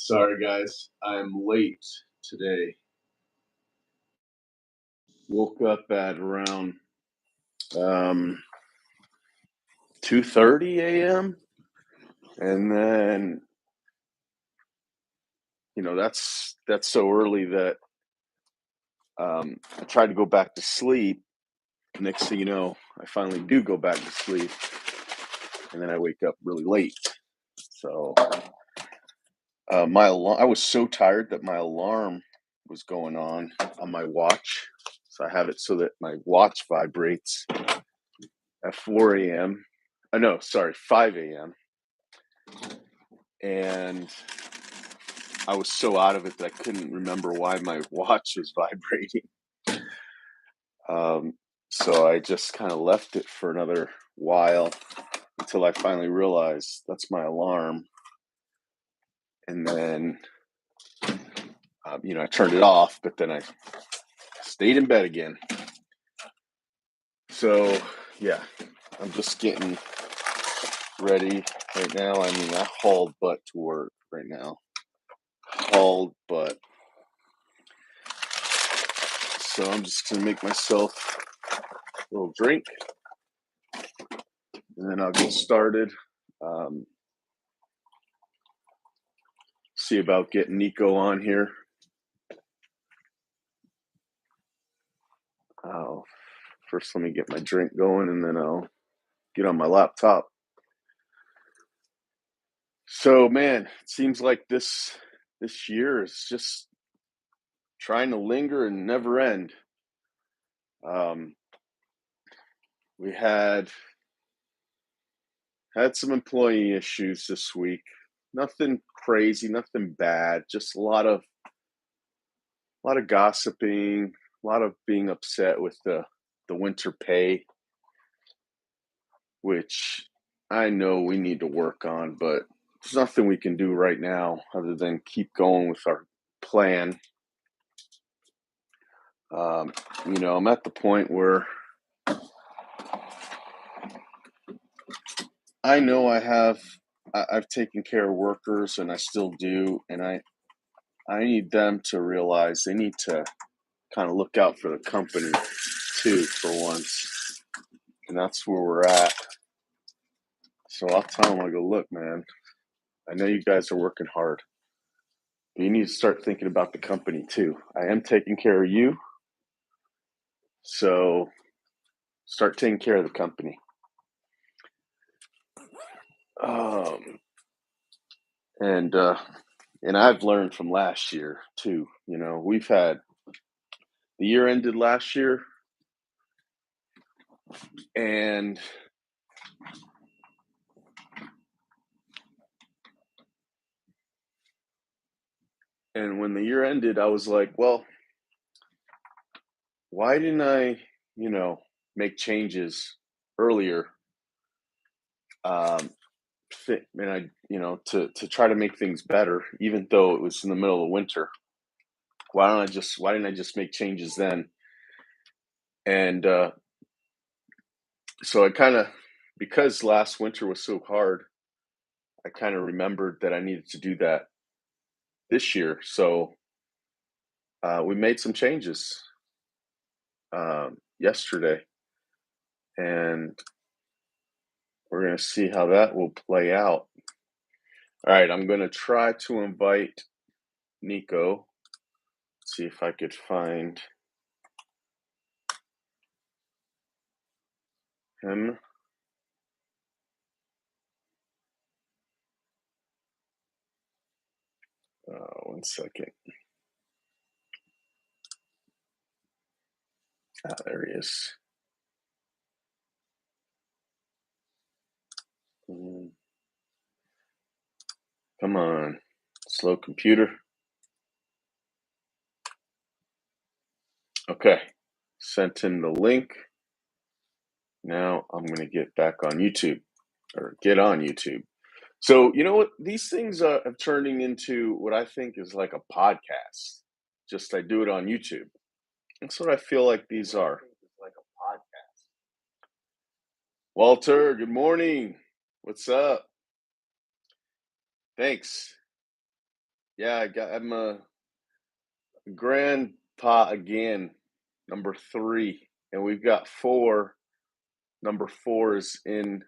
Sorry, guys. I'm late today. Woke up at around 2:30 a.m. and then that's so early that I tried to go back to sleep. Next thing you know, I finally do go back to sleep, and then I wake up really late. So my alarm, I was so tired that my alarm was going on my watch. So I have it so that my watch vibrates at 4 a.m. No, sorry, 5 a.m. And I was so out of it that I couldn't remember why my watch was vibrating. So I just kind of left it for another while until I finally realized that's my alarm. And then, I turned it off, but then I stayed in bed again. So, yeah, I'm just getting ready right now. I mean, I hauled butt to work right now. Hauled butt. So I'm just going to make myself a little drink, and then I'll get started. See about getting Niko on here. First, let me get my drink going, and then I'll get on my laptop. So, man, it seems like this year is just trying to linger and never end. We had some employee issues this week. Nothing crazy, nothing bad. Just a lot of gossiping, a lot of being upset with the winter pay, which I know we need to work on, but there's nothing we can do right now other than keep going with our plan. I'm at the point where I know I've taken care of workers, and I still do, and I need them to realize they need to kind of look out for the company too for once, and that's where we're at. So I'll tell them, I go, look, man, I know you guys are working hard, but you need to start thinking about the company too. I am taking care of you, so start taking care of the company. And I've learned from last year too. We've had the year ended last year, and when the year ended, I was like, well, why didn't I, make changes earlier? And I, to try to make things better, even though it was in the middle of winter. Why didn't I just make changes then? And so I kind of, because last winter was so hard, I kind of remembered that I needed to do that this year. So we made some changes yesterday, and we're going to see how that will play out. All right, I'm going to try to invite Niko. See if I could find him. One second. There he is. Come on, slow computer. Okay, sent him the link. Now I'm going to get back on YouTube, or get on YouTube. So, you know what? These things are turning into what I think is like a podcast. Just I do it on YouTube. That's what I feel like these are. Like a podcast. Walter, good morning. What's up? Thanks. I'm a grandpa again, number 3, and we've got 4. Number 4 is in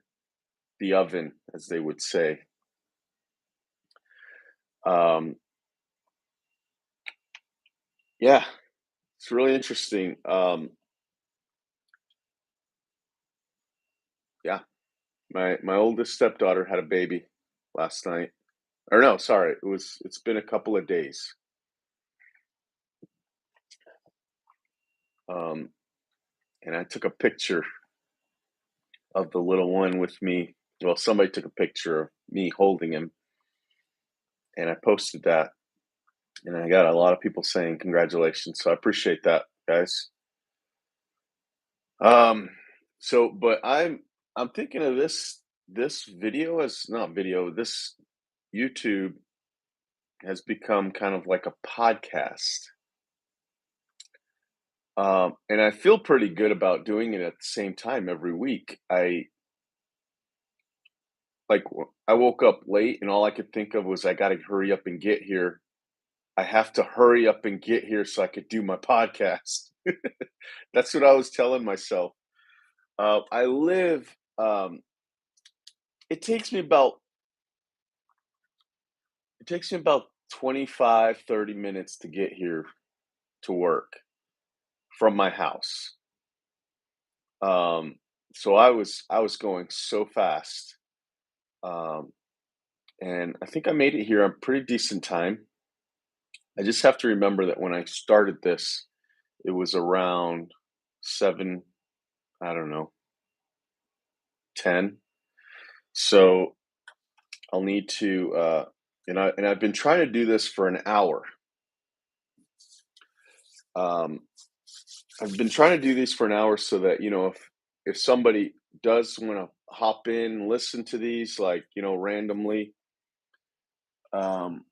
the oven, as they would say. Um, yeah, it's really interesting. Yeah, my oldest stepdaughter had a baby last night. Or no, sorry, it's been a couple of days. Um, and I took a picture of the little one with me. Well, somebody took a picture of me holding him, and I posted that, and I got a lot of people saying congratulations. So I appreciate that, guys. Um, but I'm thinking of this video as not video. This YouTube has become kind of like a podcast. And I feel pretty good about doing it at the same time every week. I woke up late and all I could think of was I got to hurry up and get here. I have to hurry up and get here so I could do my podcast. That's what I was telling myself. I live. It takes me about 25, 30 minutes to get here to work from my house. So I was going so fast. And I think I made it here on pretty decent time. I just have to remember that when I started this, it was around 7, I don't know, 10. So I'll need to, and I've been trying to do this for an hour. I've been trying to do these for an hour so that, if somebody does want to hop in and listen to these, like, randomly, um,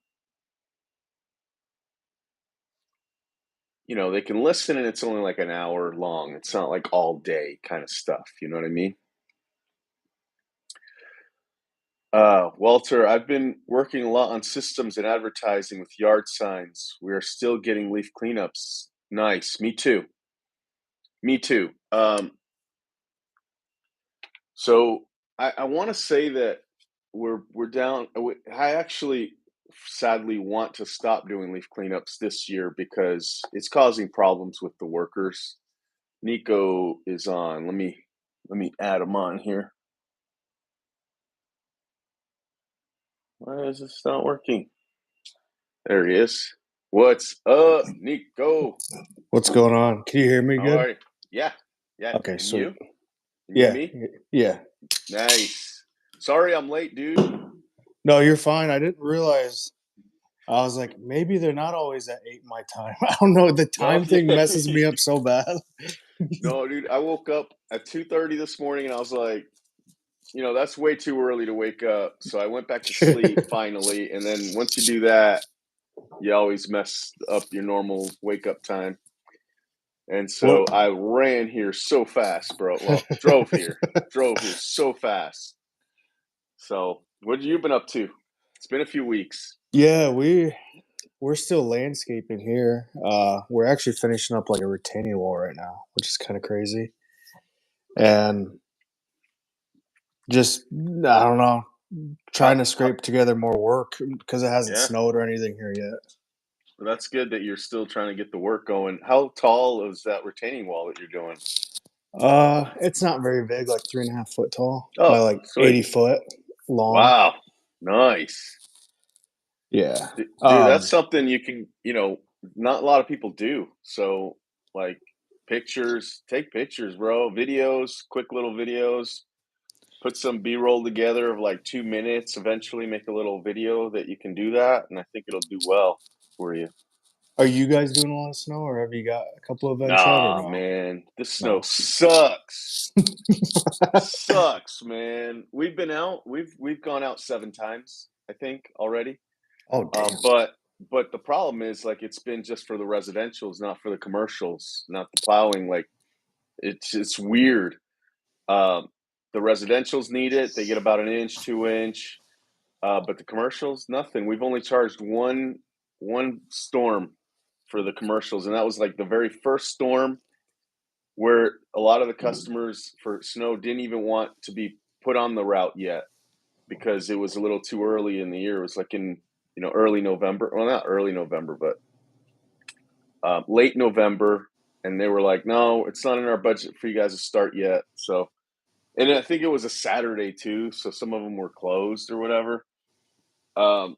they can listen and it's only like an hour long. It's not like all day kind of stuff. You know what I mean? Walter, I've been working a lot on systems and advertising with yard signs. We are still getting leaf cleanups. Nice. Me too. Me too. So I want to say that we're down. I actually sadly want to stop doing leaf cleanups this year because it's causing problems with the workers. Niko is on. Let me add him on here. Why is this not working? There he is. What's up, Niko? What's going on? Can you hear me How good? are you? Yeah. Okay, Can sweet. you? Can you hear Yeah, me? yeah. Nice. Sorry I'm late, dude. No, you're fine. I didn't realize. I was like, maybe they're not always at 8 my time. I don't know. The No, time thing messes me up so bad. no, dude. I woke up at 2:30 this morning and I was like, that's way too early to wake up. So I went back to sleep finally. And then once you do that, you always mess up your normal wake up time. And so Well, I ran here so fast, bro. Well, drove here so fast. So what have you been up to? It's been a few weeks. yeah, we're still landscaping here. We're actually finishing up like a retaining wall right now, which is kind of crazy. And just I don't know, trying to scrape together more work because it hasn't Yeah, snowed or anything here yet. well, that's good that you're still trying to get the work going. How tall is that retaining wall that you're doing? It's not very big, like 3.5 foot tall by Oh, like sweet. 80 foot long. Wow. Nice. Yeah. Dude, that's something you can, not a lot of people do. So, like, take pictures, bro. Videos, quick little videos. Put some B-roll together of like 2 minutes. Eventually, make a little video that you can do that, and I think it'll do well for you. Are you guys doing a lot of snow, or have you got a couple events yet, or Nah, no? man, this snow No. sucks. Sucks, man. We've been out. We've gone out 7 times, I think, already. Oh, damn. But the problem is like it's been just for the residentials, not for the commercials, not the plowing. Like it's weird. Um, the residentials need it; they get about an inch, 2 inch. But the commercials, nothing. We've only charged one one storm for the commercials, and that was like the very first storm where a lot of the customers for snow didn't even want to be put on the route yet because it was a little too early in the year. It was like in early November. Well, not early November, but late November, and they were like, "No, it's not in our budget for you guys to start yet." So, and I think it was a Saturday too, so some of them were closed or whatever. Um,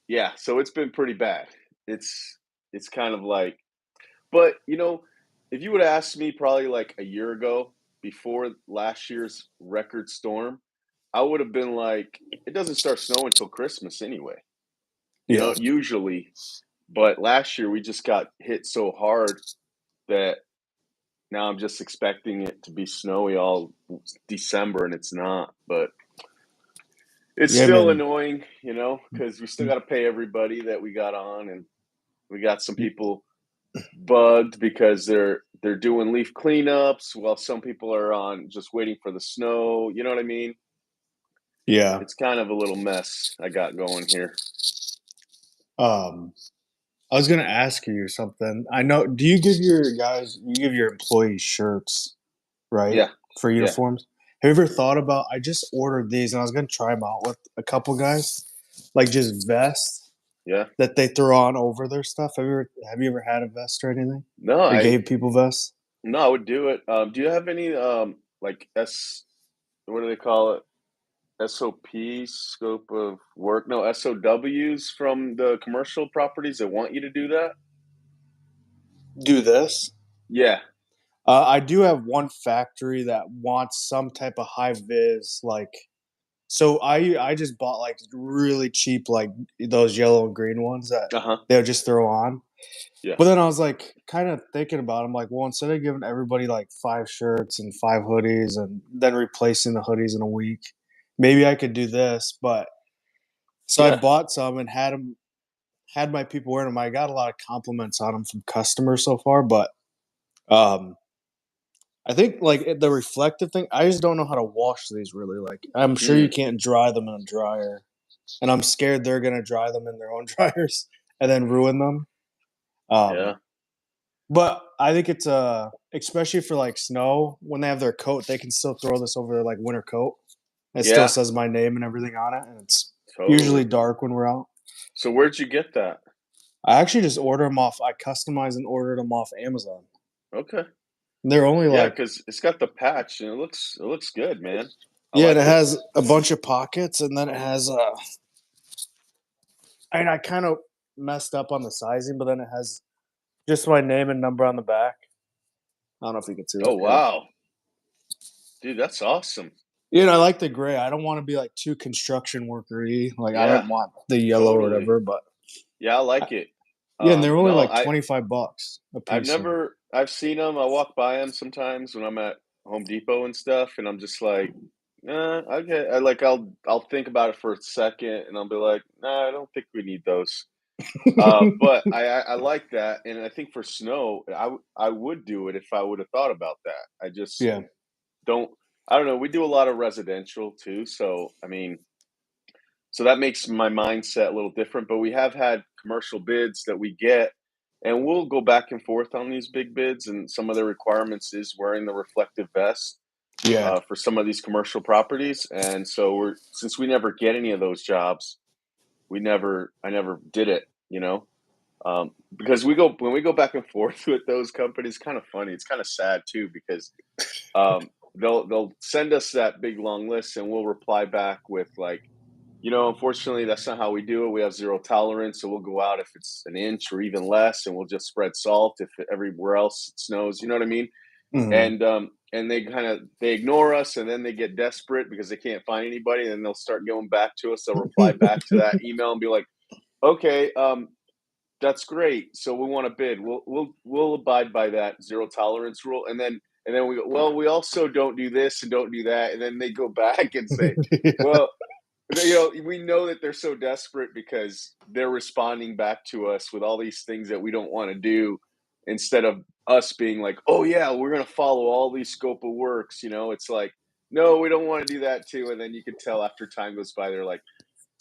yeah, so it's been pretty bad. It's kind of like, but if you would have asked me probably like a year ago, before last year's record storm, I would have been like, it doesn't start snowing until Christmas anyway. Yeah. Usually, but last year we just got hit so hard that now I'm just expecting it to be snowy all December, and it's not. But it's Yeah, still man. annoying, because we still got to pay everybody that we got on, and we got some people bugged because they're doing leaf cleanups while some people are on just waiting for the snow. You know what I mean? Yeah. It's kind of a little mess I got going here. Um, I was gonna ask you something. I know. Do you give your employees shirts, right, Yeah, for yeah, uniforms? Have you ever thought about? I just ordered these, and I was gonna try them out with a couple guys, like just vests yeah. that they throw on over their stuff. Have you ever had a vest or anything, No, or gave people vests? I would do it. Do you have any like what do they call it? SOPs, scope of work? No, SOWs from the commercial properties that want you to do that? Do this. Yeah. I do have one factory that wants some type of high vis, like. So I just bought like really cheap, like those yellow and green ones that Uh-huh. they'll just throw on. Yeah. But then I was like, kind of thinking about it, I'm like, well, instead of giving everybody like 5 shirts and 5 hoodies and then replacing the hoodies in a week, maybe I could do this. But so I Yeah. bought some and had my people wearing them. I got a lot of compliments on them from customers so far, but um, I think like the reflective thing, I just don't know how to wash these really. Like, I'm sure you Mm, can't dry them in a dryer, and I'm scared they're gonna dry them in their own dryers and then ruin them. yeah. Um, But I think it's especially for like snow when they have their coat, they can still throw this over their like winter coat. It still Yeah, says my name and everything on it, and it's usually totally. dark when we're out. So where'd you get that? I actually just order them off. I customize and ordered them off Amazon. Okay. They're only Yeah, like, because it's got the patch and it looks good, man. I yeah, and it like it. has a bunch of pockets, and then it has and I kind of messed up on the sizing, but then it has just my name and number on the back. I don't know if you can see Oh that. Yeah. wow. Dude, that's awesome. I like the gray. I don't want to be like too construction workery. Like I Yeah, don't want the yellow or totally. whatever. But Yeah, I like it. yeah, and they're only No, like $25 a I've piece. So never I've seen them. I walk by them sometimes when I'm at Home Depot and stuff, and I'm just like, okay. I'll think about it for a second, and I'll be like, nah, I don't think we need those. But I like that, and I think for snow, I would do it if I would have thought about that. I just yeah, don't. I don't know. We do a lot of residential too, so I mean, so that makes my mindset a little different. But we have had commercial bids that we get, and we'll go back and forth on these big bids. And some of the requirements is wearing the reflective vest yeah, for some of these commercial properties. And so since we never get any of those jobs, I never did it. Because when we go back and forth with those companies, kind of funny. It's kind of sad too because they'll send us that big long list, and we'll reply back with like, unfortunately, that's not how we do it. We have zero tolerance, so we'll go out if it's an inch or even less, and we'll just spread salt if everywhere else it snows. You know what I mean? hmm And they ignore us, and then they get desperate because they can't find anybody, and then they'll start going back to us. They'll reply back to that email and be like, "Okay, that's great. So we want to bid. We'll abide by that zero tolerance rule." And then we go, well, we also don't do this and don't do that. And then they go back and say, yeah, well, we know that they're so desperate because they're responding back to us with all these things that we don't want to do instead of us being like, oh yeah, we're going to follow all these scope of works. It's like, no, we don't want to do that too. And then you can tell after time goes by, they're like,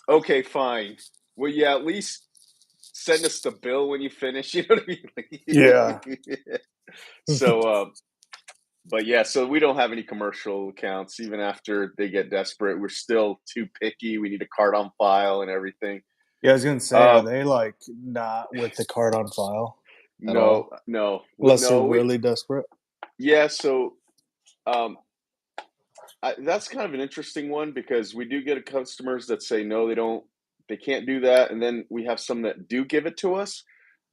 okay, fine. Well, yeah, at least send us the bill when you finish. You know what I mean? Yeah. So, but yeah, so we don't have any commercial accounts. Even after they get desperate, we're still too picky. We need a card on file and everything. Yeah, I was gonna say, are Uh, they like not with the card on file at no, all? no, Unless they're no. really desperate. Yeah. So, um, that's kind of an interesting one because we do get customers that say no, they can't do that, and then we have some that do give it to us.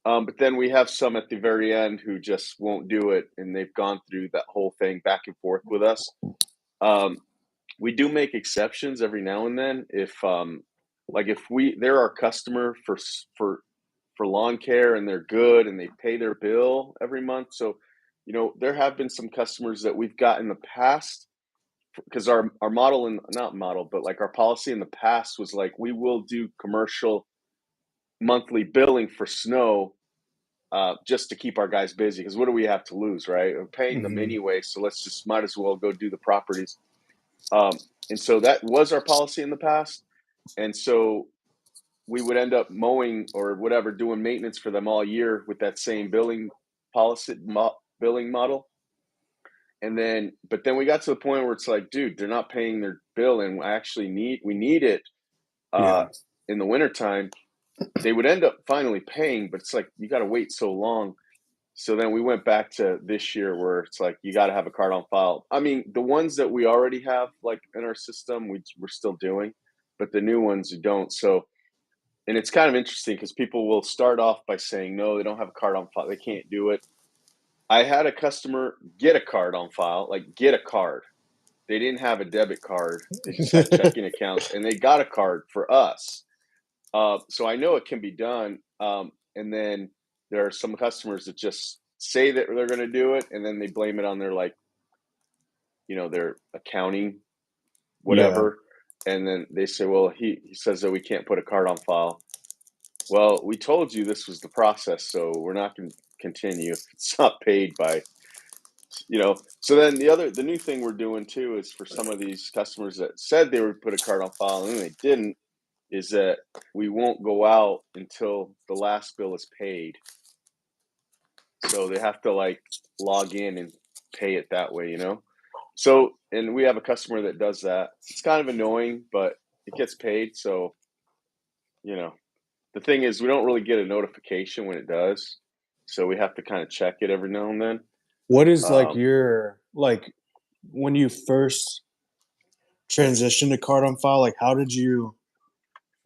But then we have some at the very end who just won't do it, and they've gone through that whole thing back and forth with us. Um, we do make exceptions every now and then if, like, if they're our customer for lawn care and they're good and they pay their bill every month. So, there have been some customers that we've got in the past because our model and not model, but like our policy in the past was like we will do commercial monthly billing for snow just to keep our guys busy. Because what do we have to lose, right? We're paying them Mhm. anyway, so let's just might as well go do the properties. And so that was our policy in the past, and so we would end up mowing or whatever, doing maintenance for them all year with that same billing model. And then, but then we got to the point where it's like, dude, they're not paying their bill, and we need it uh, Yeah. in the wintertime. They would end up finally paying, but it's like you got to wait so long. So then we went back to this year where it's like you got to have a card on file. I mean, the ones that we already have like in our system, we're still doing, but the new ones you don't. So, and it's kind of interesting because people will start off by saying no, they don't have a card on file, they can't do it. I had a customer get a card on file, like get a card. They didn't have a debit card. They just had checking accounts, and they got a card for us. So I know it can be done. And then there are some customers that just say that they're going to do it, and then they blame it on their their accounting, Yeah. whatever. And then they say, "Well, he says that we can't put a card on file." Well, we told you this was the process, so we're not going to continue if it's not paid by. So then the new thing we're doing too is for some of these customers that said they would put a card on file and then they didn't, is that we won't go out until the last bill is paid. So they have to like log in and pay it that way. So, and we have a customer that does that. It's kind of annoying, but it gets paid. So, you know, the thing is, we don't really get a notification when it does. So we have to kind of check it every now and then. What is like Um, your like when you first transitioned to card on file? Like, how did you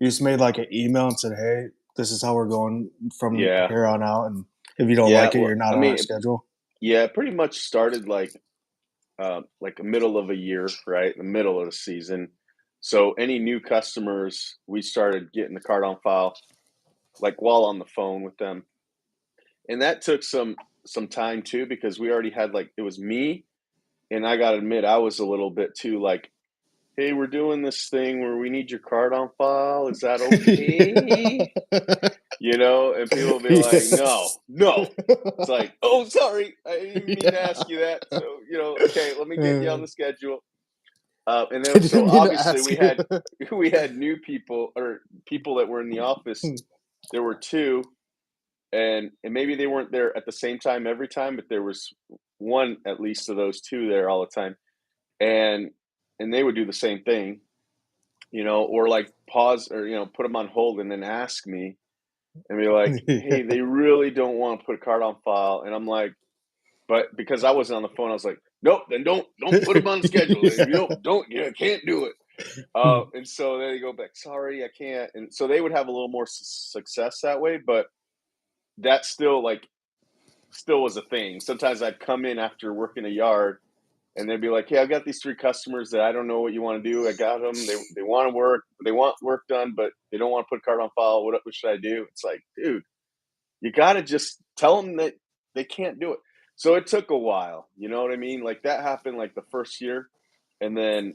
just made like an email and said, "Hey, this is how we're going from yeah. here on out, and if you don't Yeah. like it, Well, you're not I on our mean, schedule." yeah, it pretty much started like a middle of a year, right? The middle of the season. So any new customers, we started getting the card on file like while on the phone with them. And that took some time too because we already had like it was me and I got to admit I was a little bit too like, "Hey, we're doing this thing where we need your card on file. Is that okay?" And people will be like, Yeah. "No, no." It's like, "Oh, sorry. I didn't mean to ask Yeah. you that. So, okay, let me get you on the schedule." And I then, so didn't mean to obviously ask you. we had new people or people that were in the office. There were two, and maybe they weren't there at the same time every time, but there was one at least of those two there all the time, and they would do the same thing, or like pause or put them on hold and then ask me and be like, "Hey, they really don't want to put a card on file," and I'm like, but because I wasn't on the phone, I was like, "Nope, then don't put them on the schedule. If you don't, can't do it." And so then they go back, "Sorry, I can't." And so they would have a little more success that way, but that still was a thing. Sometimes I'd come in after working a yard, and they'd be like, "Hey, I've got these three customers that I don't know what you want to do. I got them. They want to work. They want work done, but they don't want to put a card on file. What should I do?" It's like, dude, you got to just tell them that they can't do it. So it took a while. You know what I mean? Like that happened like the first year, and then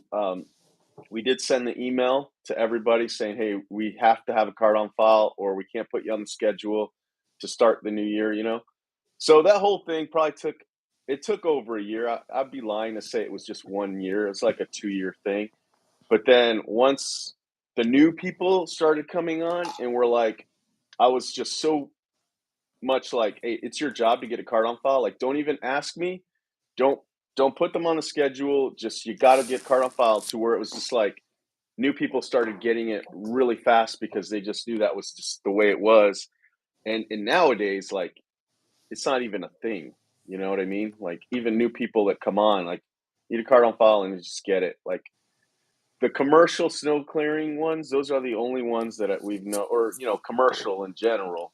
we did send the email to everybody saying, "Hey, we have to have a card on file, or we can't put you on the schedule to start the new year." So that whole thing probably took over a year. I'd be lying to say it was just 1 year. It's like a 2-year thing. But then once the new people started coming on and we're like, I was just so much like, hey, it's your job to get a card on file. Like, don't even ask me. Don't don't put them on the schedule. Just you got to get card on file, to where it was just like new people started getting it really fast because they just knew that was just the way it was. And nowadays, like, it's not even a thing. You know what I mean? Like, even new people that come on, like, need a card on file and just get it. Like, the commercial snow clearing ones, those are the only ones that we've know, or commercial in general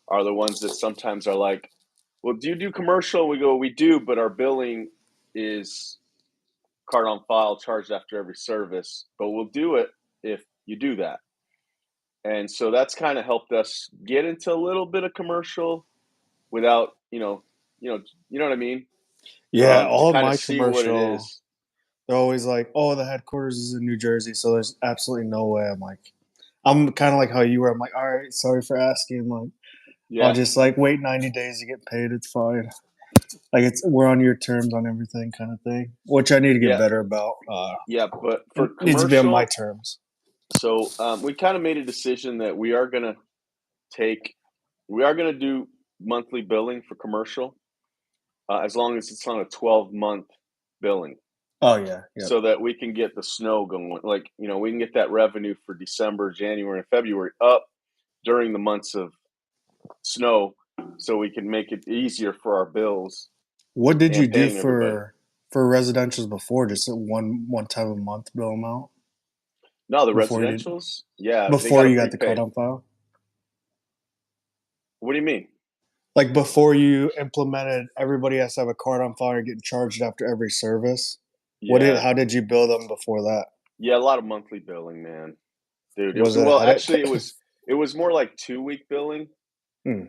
are the ones that sometimes are like, well, do you do commercial? We go, we do, but our billing is card on file, charged after every service, but we'll do it if you do that. And so that's kind of helped us get into a little bit of commercial without, you know what I mean? Yeah, To all of kind of my see what it commercial, is. they're always like, "Oh, the headquarters is in New Jersey, so there's absolutely no way." I'm like, I'm kind of like how you were. I'm like, all right, sorry for asking. Like, I'll Yeah, just like wait 90 days to get paid. It's fine. Like we're on your terms on everything, kind of thing. Which I need to get yeah, better about. yeah. But for It needs to be on my commercial, terms. so we kind of made a decision that take, we are gonna do monthly billing for commercial, as long as it's on a 12-month billing, Oh yeah, yep. so that we can get the snow going. Like, we can get that revenue for December, January, and February up during the months of snow, so we can make it easier for our bills What did you and do paying everybody. for residentials before? Just a one time a month bill amount No, the before you did residentials, yeah, they got before to you got the card prepay. on file. What do you mean? Like before you implemented, everybody has to have a card on file. You're getting charged after every service. What did? Yeah, How did you bill them before that? yeah, a lot of monthly billing, man, dude. Was it a Well, headache? actually, it was more like 2-week billing. Hmm.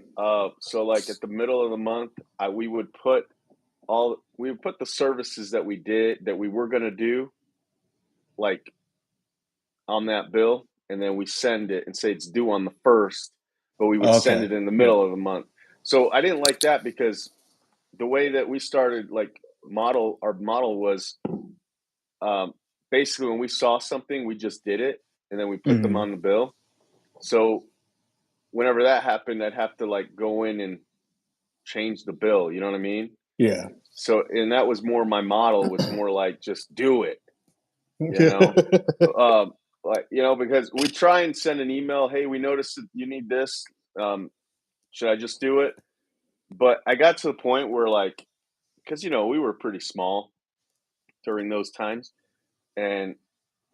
So like at the middle of the month, we would put the services that we were gonna do, like, on that bill, and then we send it and say it's due on the first, but we would send Okay. it in the Yep. middle of the month. So I didn't like that because the way that we started, like, our model was, um, basically when we saw something, we just did it, and then we put them Hmm. on the bill. So whenever that happened, I'd have to, like, go in and change the bill. You know what I mean? Yeah. So, and that was more my model, was more like, just do it, you know? Um, because we try and send an email, hey, we noticed that you need this. Um, should I just do it? But I got to the point where, like, because we were pretty small during those times, and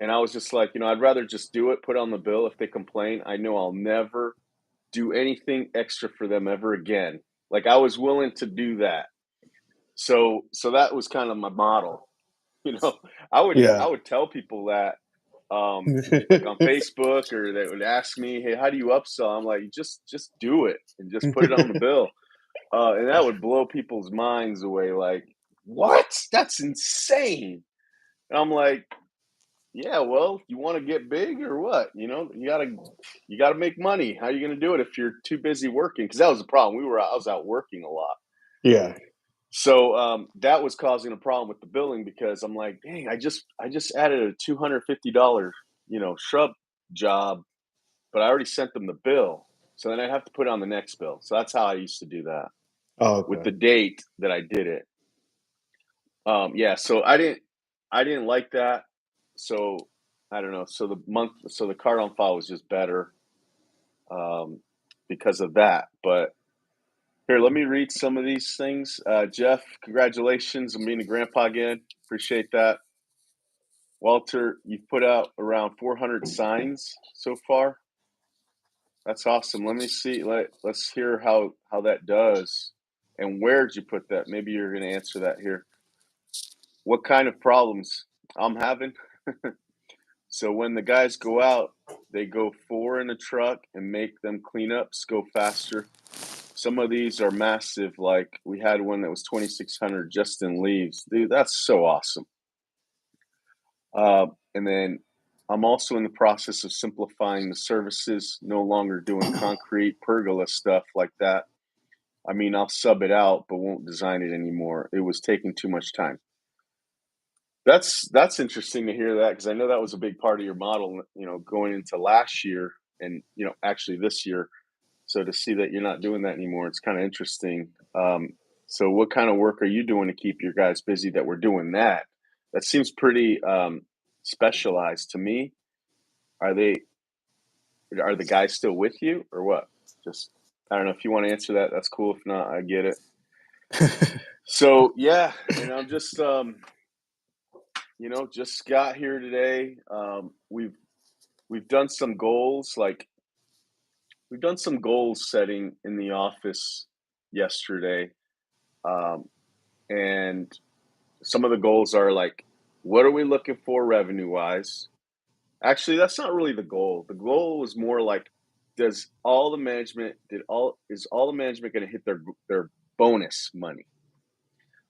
I was just like, I'd rather just do it, put it on the bill. If they complain, I know I'll never do anything extra for them ever again. Like, I was willing to do that. So that was kind of my model. You know, I would Yeah. I would tell people that, like, on Facebook, or they would ask me, "Hey, how do you upsell?" I'm like, just do it and just put it on the bill, and that would blow people's minds away. Like, what? That's insane. And I'm like, yeah, well, you want to get big or what? You gotta make money. How are you gonna do it if you're too busy working? Because that was the problem. I was out working a lot. Yeah. So that was causing a problem with the billing, because I'm like, dang, I just added a $250, shrub job, but I already sent them the bill. So then I have to put it on the next bill. So that's how I used to do that, Oh, with okay. the date that I did it. Yeah, so I didn't like that. So I don't know. So the card on file was just better, um, because of that. But here, let me read some of these things. Jeff, congratulations on being a grandpa again. Appreciate that. Walter, you've put out around 400 signs so far. That's awesome. Let me see. Let's hear how that does. And where'd you put that? Maybe you're going to answer that here. What kind of problems I'm having? So when the guys go out, they go four in a truck and make them cleanups go faster. Some of these are massive. Like, we had one that was 2,600 just in leaves. Dude, that's so awesome. And then I'm also in the process of simplifying the services, no longer doing concrete pergola stuff like that. I mean, I'll sub it out, but won't design it anymore. It was taking too much time. That's interesting to hear that, because I know that was a big part of your model, going into last year, and actually this year. So to see that you're not doing that anymore, it's kind of interesting. So what kind of work are you doing to keep your guys busy that we're doing that? That seems pretty specialized to me. Are the guys still with you or what? Just, I don't know if you want to answer that. That's cool. If not, I get it. So yeah, and I'm just just got here today. We've done some goals, like we've done some goal setting in the office yesterday, and some of the goals are like, what are we looking for revenue wise? Actually, that's not really the goal. The goal was more like, is all the management going to hit their bonus money?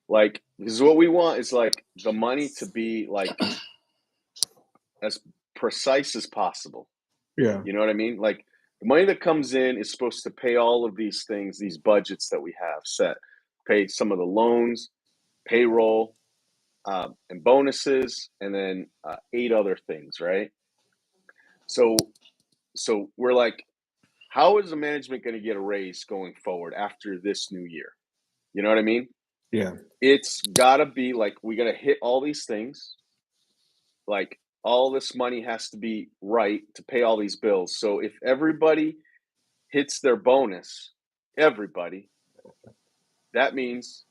Like, because what we want is like the money to be like as precise as possible. Yeah. You know what I mean? Like the money that comes in is supposed to pay all of these things, these budgets that we have set, pay some of the loans, payroll, and bonuses, and then 8 other things, right? So we're like, how is the management going to get a raise going forward after this new year? You know what I mean? Yeah. It's got to be like, we got to hit all these things. Like all this money has to be right to pay all these bills. So if everybody hits their bonus, everybody, that means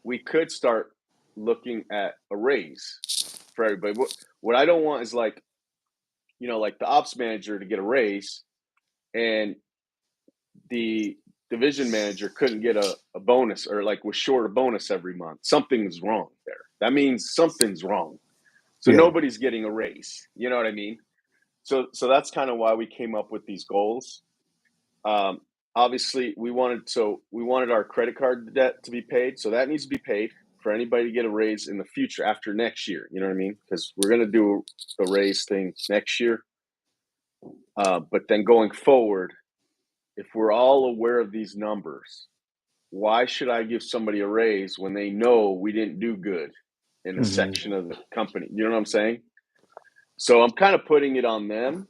we could start looking at a raise for everybody. What I don't want is like, like the ops manager to get a raise and the division manager couldn't get a bonus or like was short a bonus every month. Something's wrong there. That means something's wrong. So Yeah. nobody's getting a raise. You know what I mean? So that's kind of why we came up with these goals. Obviously, we wanted our credit card debt to be paid. So that needs to be paid for anybody to get a raise in the future after next year. You know what I mean? Because we're going to do the raise thing next year. But then going forward, if we're all aware of these numbers, why should I give somebody a raise when they know we didn't do good in a section of the company? You know what I'm saying? So I'm kind of putting it on them,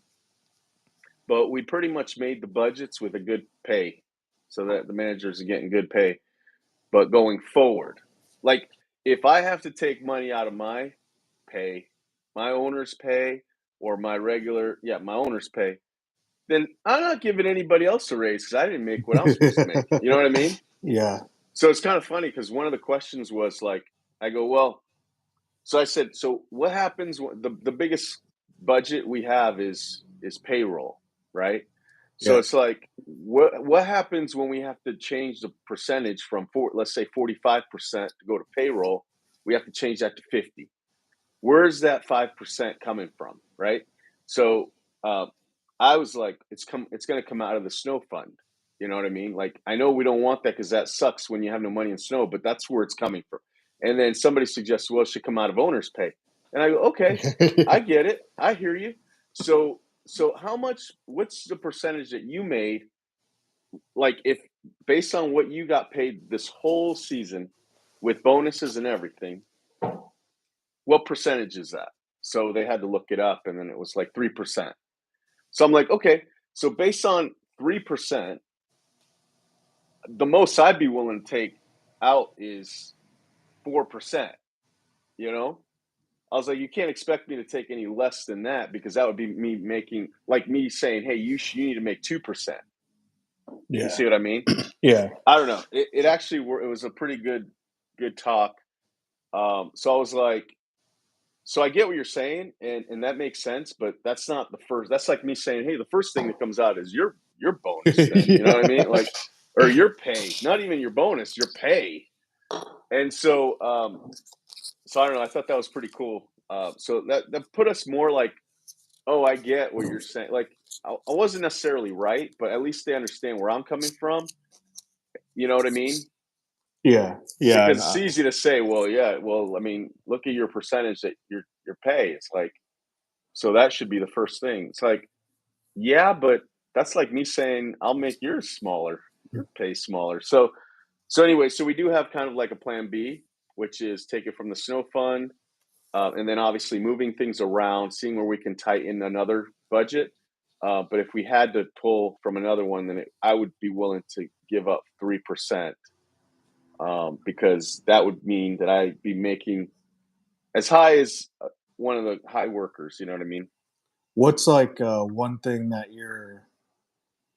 but we pretty much made the budgets with a good pay so that the managers are getting good pay. But going forward, like if I have to take money out of my pay, my owner's pay, or my owner's pay, then I'm not giving anybody else a raise because I didn't make what I'm supposed to make. You know what I mean? Yeah. So it's kind of funny because one of the questions was like, I go, well, so I said, so what happens when the biggest budget we have is payroll, right? So Yeah. it's like, what happens when we have to change the percentage from let's say 45% to go to payroll? We have to change that to 50. Where's that 5% coming from, right? So I was like, it's going to come out of the snow fund. You know what I mean? Like, I know we don't want that because that sucks when you have no money in snow, but that's where it's coming from. And then somebody suggests, well, it should come out of owner's pay. And I go, okay, I get it. I hear you. So what's the percentage that you made? Like if based on what you got paid this whole season with bonuses and everything, what percentage is that? So they had to look it up and then it was like 3%. So I'm like, okay, so based on 3%, the most I'd be willing to take out is 4%, you know? I was like, you can't expect me to take any less than that because that would be me making, like me saying, hey, you need to make 2%. Yeah. You see what I mean? Yeah. I don't know. It actually, it was a pretty good talk. So I was like, so I get what you're saying, and that makes sense, but that's not the first. That's like me saying, hey, the first thing that comes out is your bonus. Then you know what I mean, like, or your pay, not even your bonus, your pay. And so, so I don't know. I thought that was pretty cool. So that put us more like, oh, I get what you're saying. Like, I wasn't necessarily right, but at least they understand where I'm coming from. You know what I mean? Yeah. Yeah. Because it's easy to say, well, yeah, well, I mean, look at your percentage that your pay. It's like, so that should be the first thing. It's like, yeah, but that's like me saying I'll make yours smaller, your pay smaller. So anyway, so we do have kind of like a plan B, which is take it from the snow fund, and then obviously moving things around, seeing where we can tighten another budget. But if we had to pull from another one, then I would be willing to give up 3%, because that would mean that I'd be making as high as one of the high workers. You know what I mean? What's like one thing that you're,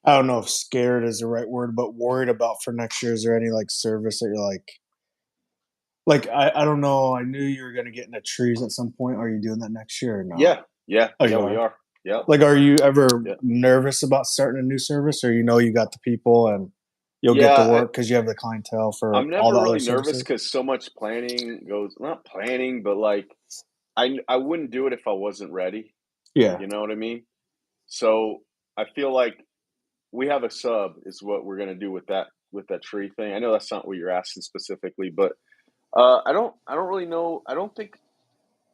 I don't know if scared is the right word, but worried about for next year? Is there any like service that you're like I don't know. I knew you were gonna get into trees at some point. Are you doing that next year or no? Yeah, yeah, Oh, yeah. you We are. are. Yep. Like, are you ever Yeah. nervous about starting a new service, or you got the people and you'll get the Yeah. work because you have the clientele for I'm all never the other really nervous services? because so much planning goes. Not planning, but like I wouldn't do it if I wasn't ready. Yeah. You know what I mean? So I feel like we have a sub is what we're gonna do with that tree thing. I know that's not what you're asking specifically, but I don't really know. I don't think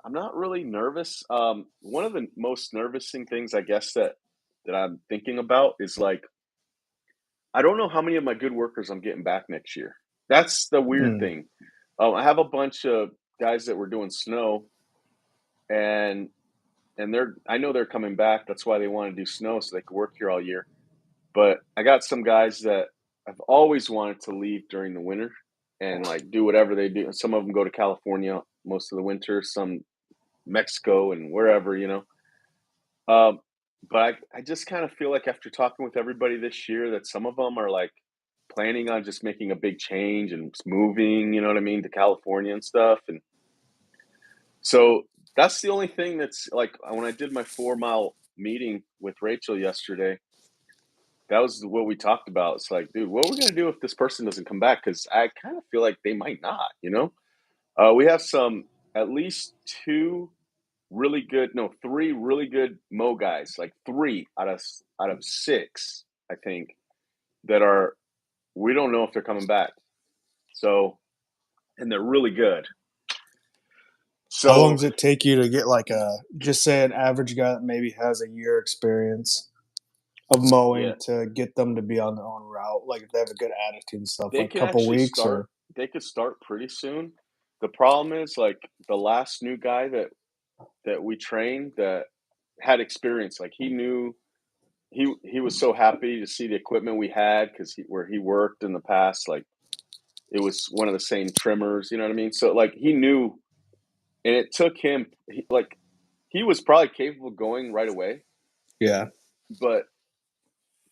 I'm not really nervous. One of the most nervousing things I guess that I'm thinking about is like I don't know how many of my good workers I'm getting back next year. That's the weird Mm. thing. I have a bunch of guys that were doing snow, and I know they're coming back. That's why they want to do snow so they can work here all year. But I got some guys that I've always wanted to leave during the winter and like do whatever they do. Some of them go to California most of the winter, some Mexico and wherever, you know. Um, but I just kind of feel like after talking with everybody this year that some of them are like planning on just making a big change and just moving, you know what I mean, to California and stuff. And so that's the only thing that's like when I did my 4 mile meeting with Rachel yesterday, that was what we talked about. It's like, dude, what are we gonna do if this person doesn't come back? Because I kind of feel like they might not, you know? We have some at least three really good Mo guys, like three out of six, I think, that are we don't know if they're coming back. So, and they're really good. How long So, does it take you to get like just say an average guy that maybe has a year experience of yeah, mowing to get them to be on their own route? Like if they have a good attitude and stuff, they like a can couple actually weeks start. or They could start pretty soon. The problem is like the last new guy that we trained that had experience. Like he knew he was so happy to see the equipment we had because where he worked in the past, like it was one of the same trimmers. You know what I mean? So like he knew, and it took him. He was probably capable of going right away, yeah. but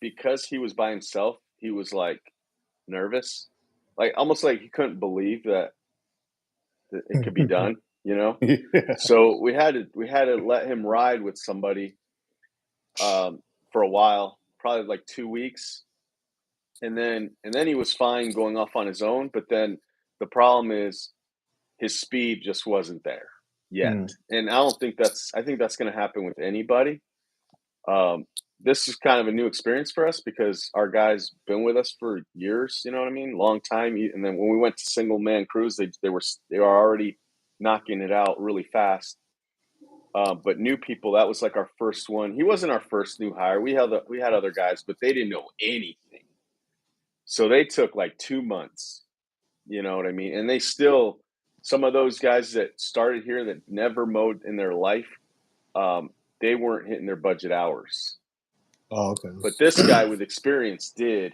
because he was by himself, he was like nervous, like almost like he couldn't believe that it could be done. You know? Yeah. So we had to let him ride with somebody for a while, probably like 2 weeks, and then he was fine going off on his own. But then the problem is his speed just wasn't there yet, Mm. and I think that's going to happen with anybody. Um, this is kind of a new experience for us because our guys been with us for years. You know what I mean? Long time. And then when we went to single man crews, they were already knocking it out really fast. But new people, that was like our first one. He wasn't our first new hire. We had other guys, but they didn't know anything. So they took like 2 months. You know what I mean? And they still, some of those guys that started here that never mowed in their life, um, they weren't hitting their budget hours. Oh, okay. But this guy with experience did.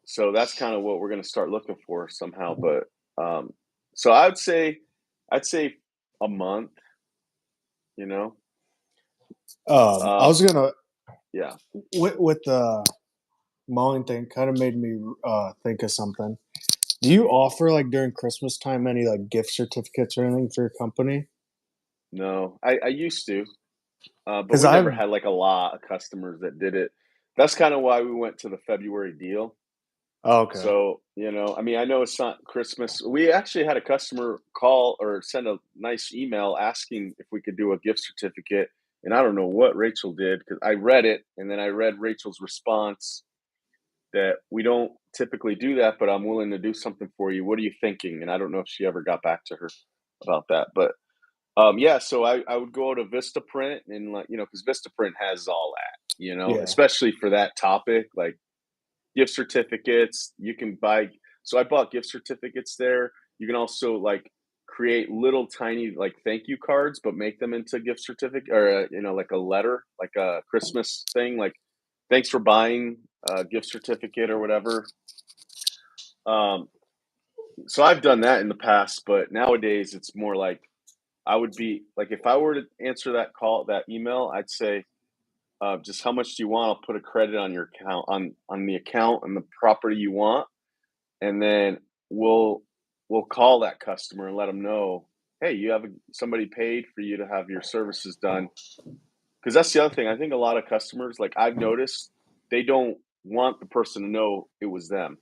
So that's kind of what we're going to start looking for somehow. But so I'd say a month. You know, I um, was gonna yeah. with the mowing thing kind of made me think of something. Do you offer like during Christmas time any like gift certificates or anything for your company? No, I used to, but Because we never I've had like a lot of customers that did it. That's kind of why we went to the February deal. oh, okay. So, I mean, I know it's not Christmas. We actually had a customer call or send a nice email asking if we could do a gift certificate. And I don't know what Rachel did because I read it and then I read Rachel's response that we don't typically do that, but I'm willing to do something for you. What are you thinking? And I don't know if she ever got back to her about that. But yeah, so I would go to Vistaprint and like, because Vistaprint has all that, Yeah. especially for that topic. Like, gift certificates. You can buy. So I bought gift certificates there. You can also like create little tiny like thank you cards, but make them into gift certificate or like a letter, like a Christmas thing, like thanks for buying a gift certificate or whatever. So I've done that in the past, but nowadays it's more like I would be like if I were to answer that email, I'd say just how much do you want? I'll put a credit on your account on the account and the property you want, and then we'll call that customer and let them know, hey, you have somebody paid for you to have your services done. Because that's the other thing. I think a lot of customers, like I've noticed, they don't want the person to know it was them.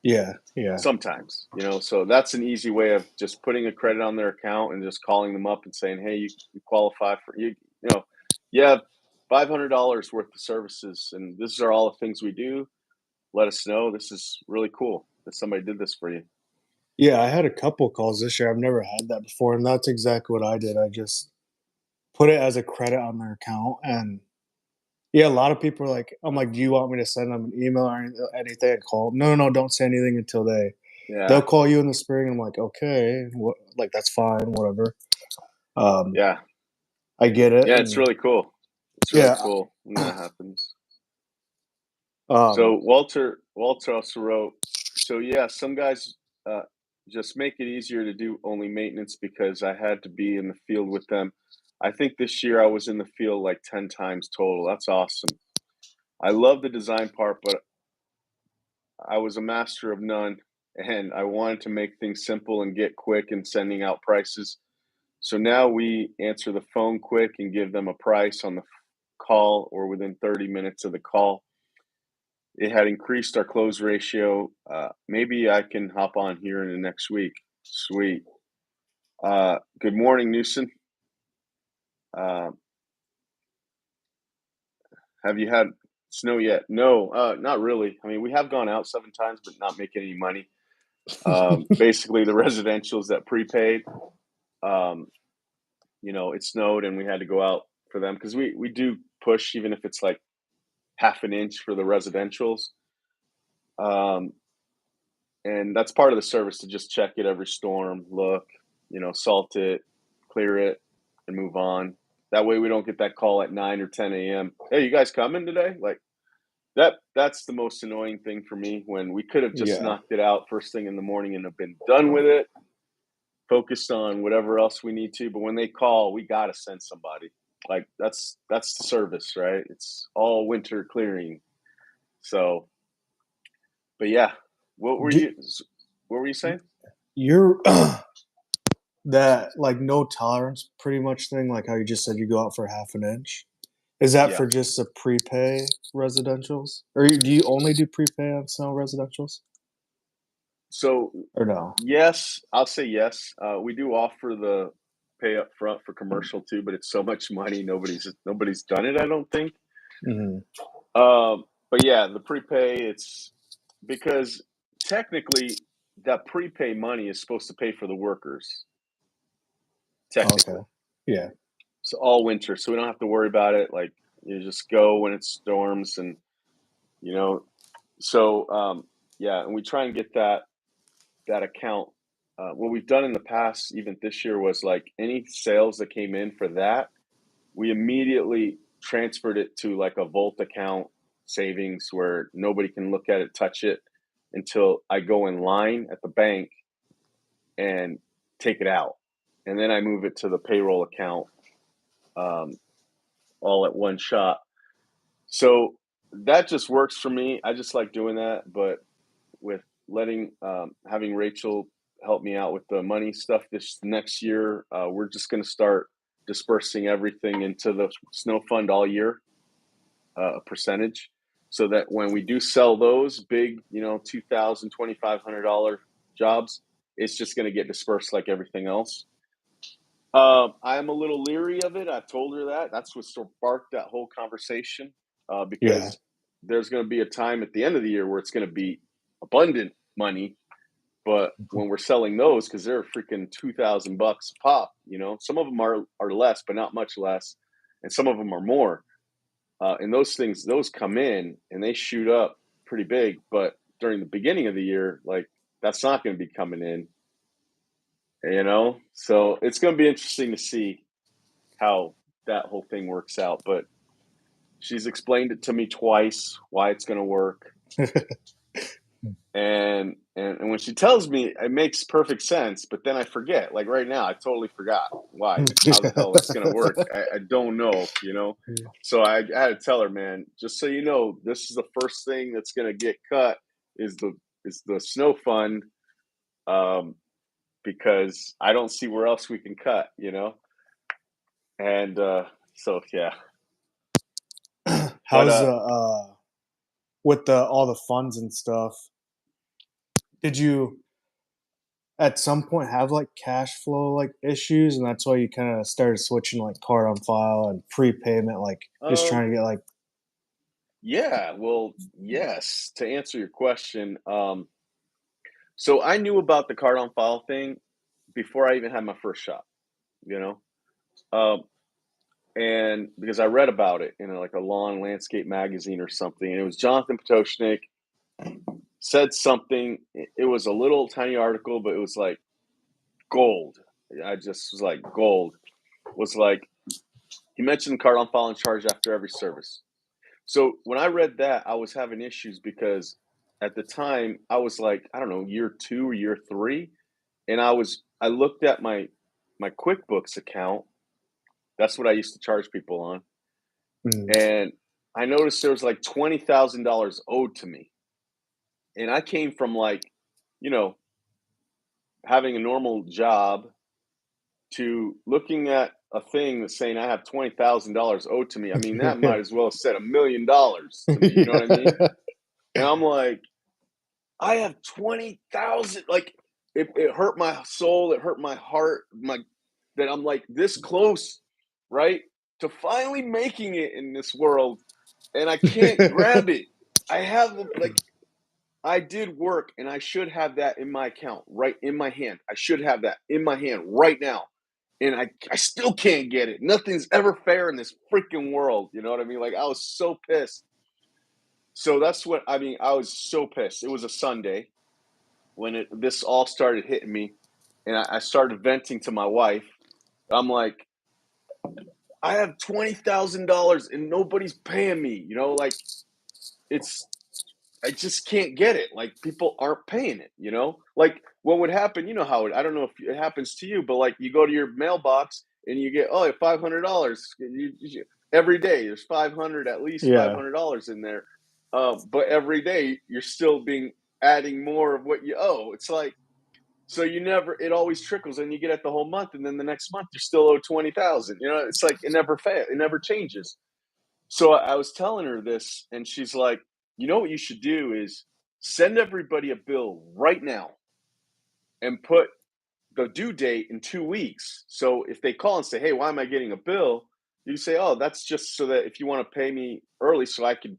Yeah. Sometimes, so that's an easy way of just putting a credit on their account and just calling them up and saying, hey, you qualify for you have $500 worth of services, and this are all the things we do. Let us know. This is really cool that somebody did this for you. Yeah, I had a couple calls this year. I've never had that before, and that's exactly what I did. I just put it as a credit on their account, and yeah, a lot of people are like, I'm like, do you want me to send them an email or anything? And call them? No, don't say anything until they'll call you in the spring. And I'm like, okay, like that's fine, whatever. Yeah, I get it. yeah, it's really cool. It's really cool when that happens. So Walter also wrote, so yeah, some guys just make it easier to do only maintenance because I had to be in the field with them. I think this year I was in the field like 10 times total. That's awesome. I love the design part, but I was a master of none, and I wanted to make things simple and get quick in sending out prices. So now we answer the phone quick and give them a price on the call or within 30 minutes of the call. It had increased our close ratio. Maybe I can hop on here in the next week. Sweet. Good morning, Newsom. Have you had snow yet? No, not really. I mean, we have gone out 7 times, but not making any money. Basically, the residentials that prepaid, it snowed and we had to go out for them because we do push, even if it's like half an inch for the residentials. And that's part of the service to just check it every storm, look, salt it, clear it, and move on. That way we don't get that call at 9 or 10 a.m. Hey, you guys coming today? Like that's the most annoying thing for me, when we could have just knocked it out first thing in the morning and have been done with it, focused on whatever else we need to. But when they call, we got to send somebody. Like that's the service, right? It's all winter clearing. So, but yeah, what were you saying? You're that like no tolerance pretty much thing, like how you just said you go out for half an inch. Is that for just the prepay residentials, or do you only do prepay on snow residentials? So, or no? yes, I'll say yes. We do offer the pay up front for commercial too, but it's so much money. Nobody's done it, I don't think. Mm-hmm. But yeah, the prepay, it's because technically that prepay money is supposed to pay for the workers. Technically. Okay. Yeah. So all winter, so we don't have to worry about it. Like you just go when it storms, and yeah, and we try and get that account. What we've done in the past, even this year, was like any sales that came in for that, we immediately transferred it to like a Volt account savings where nobody can look at it, touch it until I go in line at the bank and take it out. And then I move it to the payroll account all at one shot. So that just works for me. I just like doing that. But with having Rachel help me out with the money stuff this next year, we're just going to start dispersing everything into the snow fund all year, a percentage, so that when we do sell those big, $2,000, $2,500 jobs, it's just going to get dispersed like everything else. I'm a little leery of it. I told her that. That's what sparked that whole conversation, because there's going to be a time at the end of the year where it's going to be abundant money. But when we're selling those, because they're freaking $2,000 a pop, some of them are less, but not much less, and some of them are more. And those come in and they shoot up pretty big. But during the beginning of the year, like that's not going to be coming in. So it's going to be interesting to see how that whole thing works out. But she's explained it to me twice why it's going to work. And when she tells me, it makes perfect sense, but then I forget. Like right now, I totally forgot why, how the hell it's gonna work. I don't know, So I had to tell her, man, just so you know, this is the first thing that's gonna get cut is the snow fund, because I don't see where else we can cut, And so yeah, but How's with all the funds and stuff? Did you at some point have like cash flow like issues, and that's why you kind of started switching like card on file and prepayment, like just um, trying to get like yeah, well, yes. To answer your question, so I knew about the card on file thing before I even had my first shop, you know, um, and because I read about it in like a lawn landscape magazine or something, and it was Jonathan Potoshnik said something. It was a little tiny article, but it was like gold. I just was like gold. Was like he mentioned card on file and charge after every service. So when I read that, I was having issues because at the time I was like, I don't know, year 2 or year 3, and I looked at my QuickBooks account. That's what I used to charge people on, mm, and I noticed there was like $20,000 owed to me. And I came from like, you know, having a normal job to looking at a thing that's saying I have $20,000 owed to me. I mean, that might as well have said $1,000,000 to me. You know what I mean? yeah. And I'm like, I have 20,000. Like it hurt my soul. It hurt my heart. That I'm like this close, right, to finally making it in this world, and I can't grab it. I have like I did work, and I should have that in my account, right in my hand. I should have that in my hand right now, and I still can't get it. Nothing's ever fair in this freaking world. You know what I mean? Like I was so pissed. So that's what I mean. I was so pissed. It was a Sunday when this all started hitting me, and I started venting to my wife. I'm like, I have $20,000 and nobody's paying me. Like it's I just can't get it. Like people aren't paying it. Like what would happen? You know how I don't know if it happens to you, but like you go to your mailbox and you get $500 every day. There's 500 at least $500 in there, but every day you're still being adding more of what you owe. It's like so you never. It always trickles, and you get at the whole month, and then the next month you're still owed 20,000. It's like it never fails. It never changes. So I was telling her this, and she's like, what you should do is send everybody a bill right now and put the due date in 2 weeks. So if they call and say, hey, why am I getting a bill? You say, oh, that's just so that if you want to pay me early so I can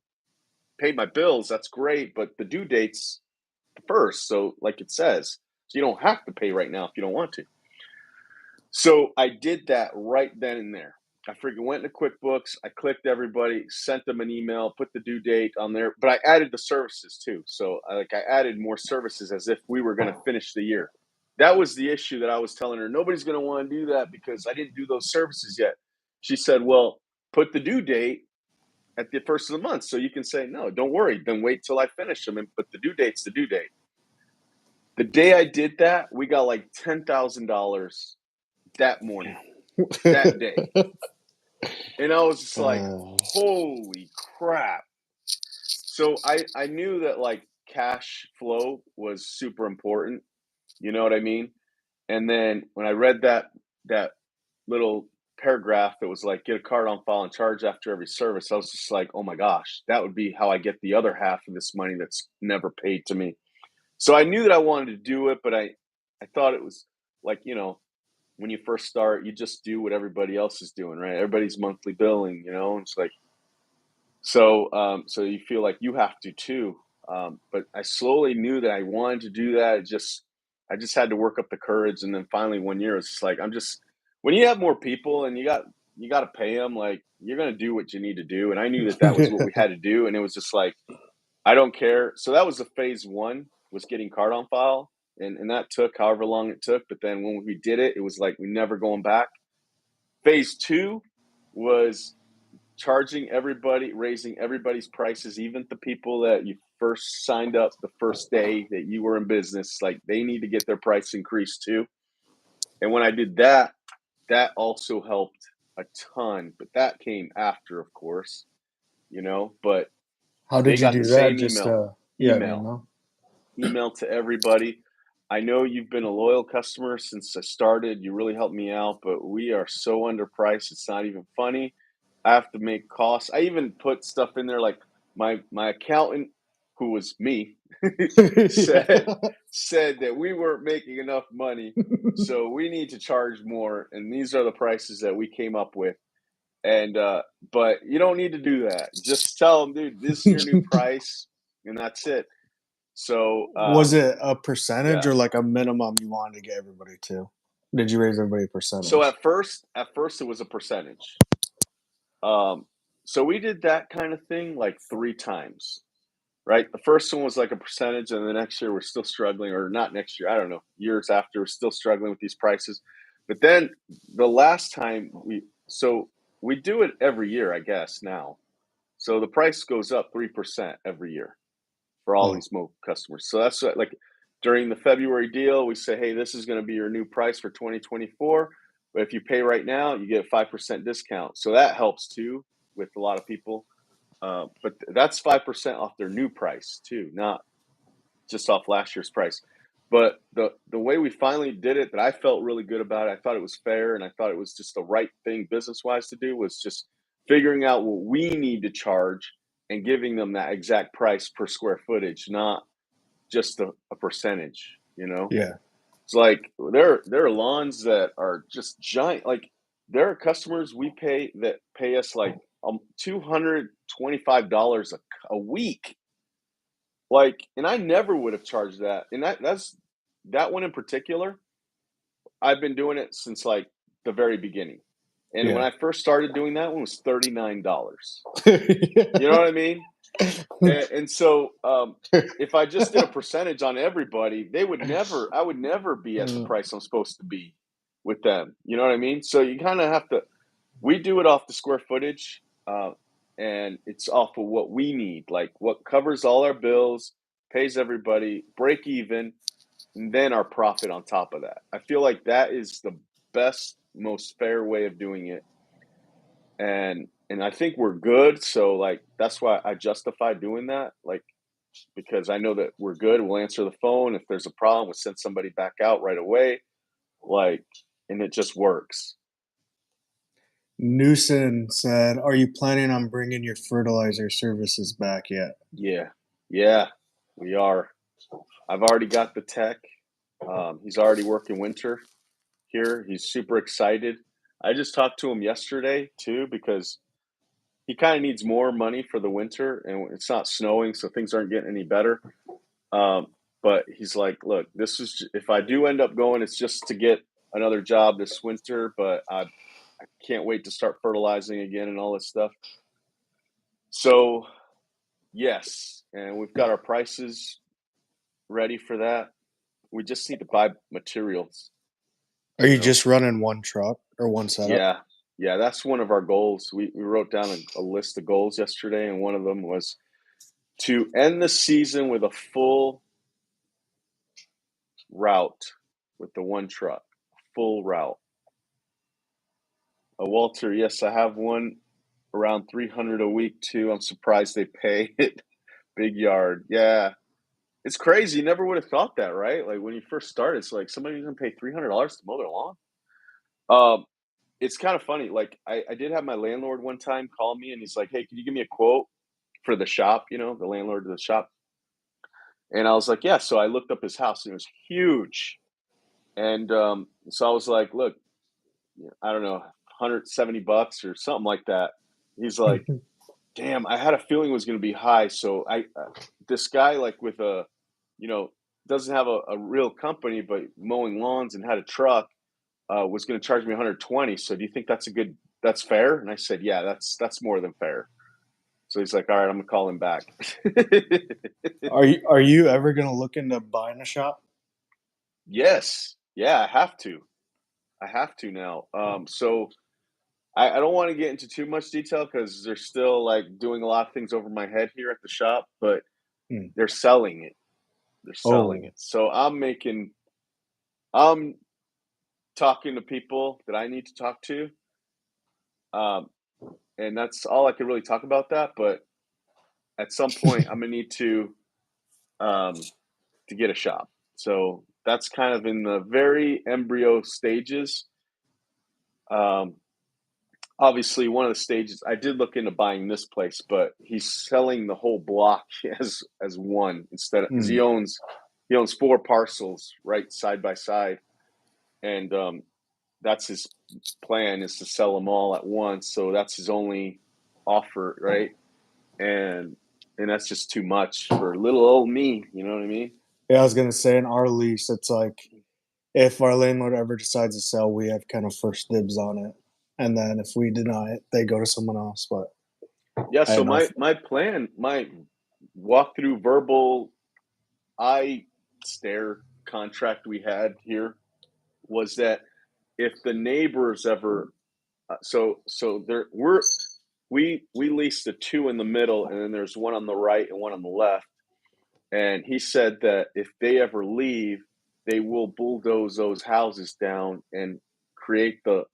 pay my bills, that's great. But the due date's the first. So like it says, so you don't have to pay right now if you don't want to. So I did that right then and there. I freaking went into QuickBooks. I clicked everybody, sent them an email, put the due date on there, but I added the services too. So I added more services as if we were going to finish the year. That was the issue that I was telling her. Nobody's going to want to do that because I didn't do those services yet. She said, well, put the due date at the first of the month. So you can say, no, don't worry. Then wait till I finish them. But the due date's the due date. The day I did that, we got like $10,000 that morning, that day. And I was just like, holy crap. So I knew that like cash flow was super important. You know what I mean? And then when I read that little paragraph that was like get a card on file and charge after every service, I was just like, oh my gosh, that would be how I get the other half of this money that's never paid to me. So I knew that I wanted to do it, but I thought it was like, when you first start, you just do what everybody else is doing, right? Everybody's monthly billing, it's like, so you feel like you have to too. But I slowly knew that I wanted to do that. I just had to work up the courage. And then finally one year, it's just like, when you have more people and you got to pay them, like you're going to do what you need to do. And I knew that was what we had to do. And it was just like, I don't care. So that was the phase 1 was getting card on file. And that took however long it took. But then when we did it, it was like, we're never going back. Phase 2 was charging everybody, raising everybody's prices, even the people that you first signed up the first day that you were in business, like they need to get their price increased too. And when I did that, that also helped a ton, but that came after, of course, but How they did you got do the that? same Just email to everybody. I know you've been a loyal customer since I started. You really helped me out, but we are so underpriced. It's not even funny. I have to make costs. I even put stuff in there like my accountant, who was me, said that we weren't making enough money, so we need to charge more, and these are the prices that we came up with. And but you don't need to do that. Just tell them, dude, this is your new price, and that's it. So Was it a percentage yeah. or like a minimum you wanted to get everybody to? Did you raise everybody a percentage? So at first it was a percentage. So we did that kind of thing like 3 times, right? The first one was like a percentage, and the next year we're still struggling, or not next year, I don't know, years after, we're still struggling with these prices. But then the last time we do it every year, I guess now. So the price goes up 3% every year for all these customers. So that's like during the February deal, we say, hey, this is going to be your new price for 2024. But if you pay right now, you get a 5% discount. So that helps too with a lot of people. But that's 5% off their new price too, not just off last year's price. But the way we finally did it, that I felt really good about it, I thought it was fair, and I thought it was just the right thing business-wise to do, was just figuring out what we need to charge and giving them that exact price per square footage, not just a percentage, Yeah. It's like there are lawns that are just giant. Like there are customers we pay that pay us like $225 a week. Like, and I never would have charged that. And that one in particular, I've been doing it since like the very beginning. And when Yeah. I first started doing that one, it was $39. You know what I mean? And so if I just did a percentage on everybody, I would never be at the price I'm supposed to be with them. You know what I mean? So you kind of have to, we do it off the square footage, and it's off of what we need, like what covers all our bills, pays everybody, break even, and then our profit on top of that. I feel like that is the best, most fair way of doing it. And I think we're good. So like that's why I justify doing that. Like because I know that we're good. We'll answer the phone. If there's a problem, we'll send somebody back out right away. Like, and it just works. Newson said, "Are you planning on bringing your fertilizer services back yet?" Yeah, we are. I've already got the tech. He's already working winter here. He's super excited. I just talked to him yesterday too, because he kind of needs more money for the winter, and it's not snowing, so things aren't getting any better. But he's like, look, this is, if I do end up going, it's just to get another job this winter, but I can't wait to start fertilizing again and all this stuff. So yes, and we've got our prices ready for that. We just need to buy materials. Are you just running one truck or one setup? Yeah, that's one of our goals. We wrote down a list of goals yesterday, and one of them was to end the season with a full route with the one truck, full route. Walter, yes, I have one around 300 a week too. I'm surprised they pay it. Big yard. Yeah. It's crazy. You never would have thought that, right? Like when you first started, it's like somebody's going to pay $300 to mow their lawn. It's kind of funny. Like I did have my landlord one time call me, and he's like, hey, can you give me a quote for the shop, the landlord of the shop? And I was like, yeah. So I looked up his house, and it was huge. And so I was like, look, I don't know, $170 or something like that. He's like, damn, I had a feeling it was going to be high. So this guy, like with doesn't have a real company, but mowing lawns and had a truck, was going to charge me 120. So do you think that's fair? And I said, yeah, that's more than fair. So he's like, all right, I'm gonna call him back. Are you ever gonna look into buying a shop? Yes. Yeah, I have to. I have to now. So I don't want to get into too much detail because they're still like doing a lot of things over my head here at the shop, but Hmm. they're selling it. They're selling Oh, it. So I'm talking to people that I need to talk to. Um, and that's all I could really talk about that. But at some point, I'm gonna need um, to get a shop. So that's kind of in the very embryo stages. Um, Obviously, one of the stages I did look into buying this place, but he's selling the whole block as one instead of because hmm. he owns four parcels right side by side, and that's his plan is to sell them all at once. So that's his only offer, right? And that's just too much for little old me. You know what I mean? Yeah, I was gonna say in our lease, it's like if our landlord ever decides to sell, we have kind of first dibs on it, and then if we deny it, they go to someone else. But Yeah. I So don't know. my plan, my walkthrough verbal eye stare contract we had here was that if the neighbors ever so there we leased the two in the middle and then there's one on the right and one on the left, and he said that if they ever leave they will bulldoze those houses down and create the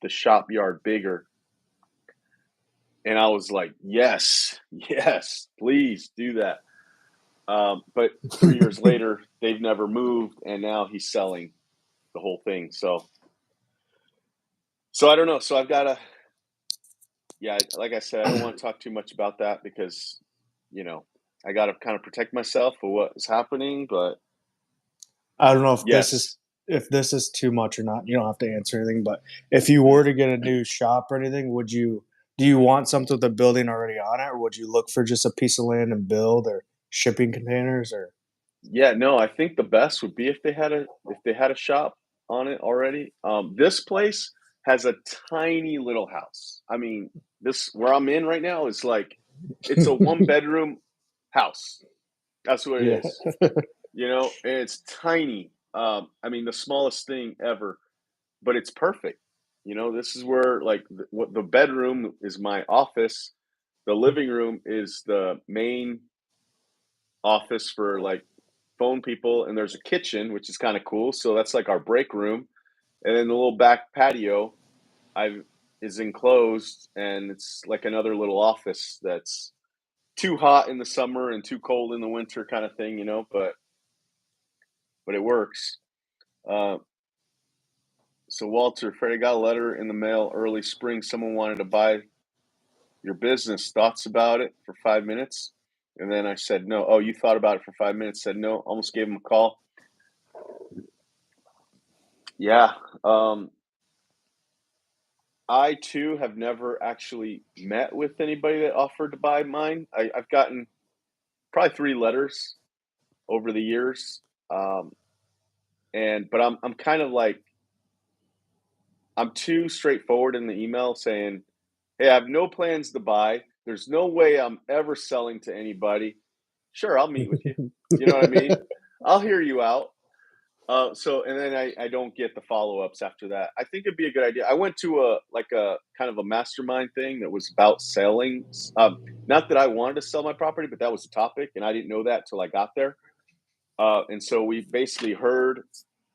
shop yard bigger. And I was like, yes, yes, please do that. But 3 years later they've never moved and now he's selling the whole thing. So I don't know. So I've got to, yeah, like I said, I don't want to talk too much about that because, you know, I got to kind of protect myself for what is happening. But I don't know if yes, this is too much or not. You don't have to answer anything, but if you were to get a new shop or anything, would you do you want something with a building already on it, or would you look for just a piece of land and build or shipping containers or yeah, no, I think the best would be if they had a shop on it already. This place has a tiny little house. I mean, this where I'm in right now is like it's a one bedroom house. That's what it yeah. is. And it's tiny. I mean, the smallest thing ever, but it's perfect. This is where like what the bedroom is my office. The living room is the main office for like phone people, and there's a kitchen, which is kind of cool. So that's like our break room, and then the little back patio I is enclosed, and it's like another little office that's too hot in the summer and too cold in the winter, kind of thing, but it works. Uh, so Walter, Freddie got a letter in the mail early spring. Someone wanted to buy your business. Thoughts about it for 5 minutes? And then I said no. Oh, you thought about it for 5 minutes? Said no. Almost gave him a call. Yeah. I too have never actually met with anybody that offered to buy mine. I've gotten probably 3 letters over the years, um, and but I'm kind of like I'm too straightforward in the email saying, "Hey, I have no plans to buy. There's no way I'm ever selling to anybody. Sure, I'll meet with you. You know what I mean? I'll hear you out." And then I don't get the follow-ups after that. I think it'd be a good idea. I went to a kind of a mastermind thing that was about selling. Not that I wanted to sell my property, but that was the topic, and I didn't know that till I got there. And so we basically heard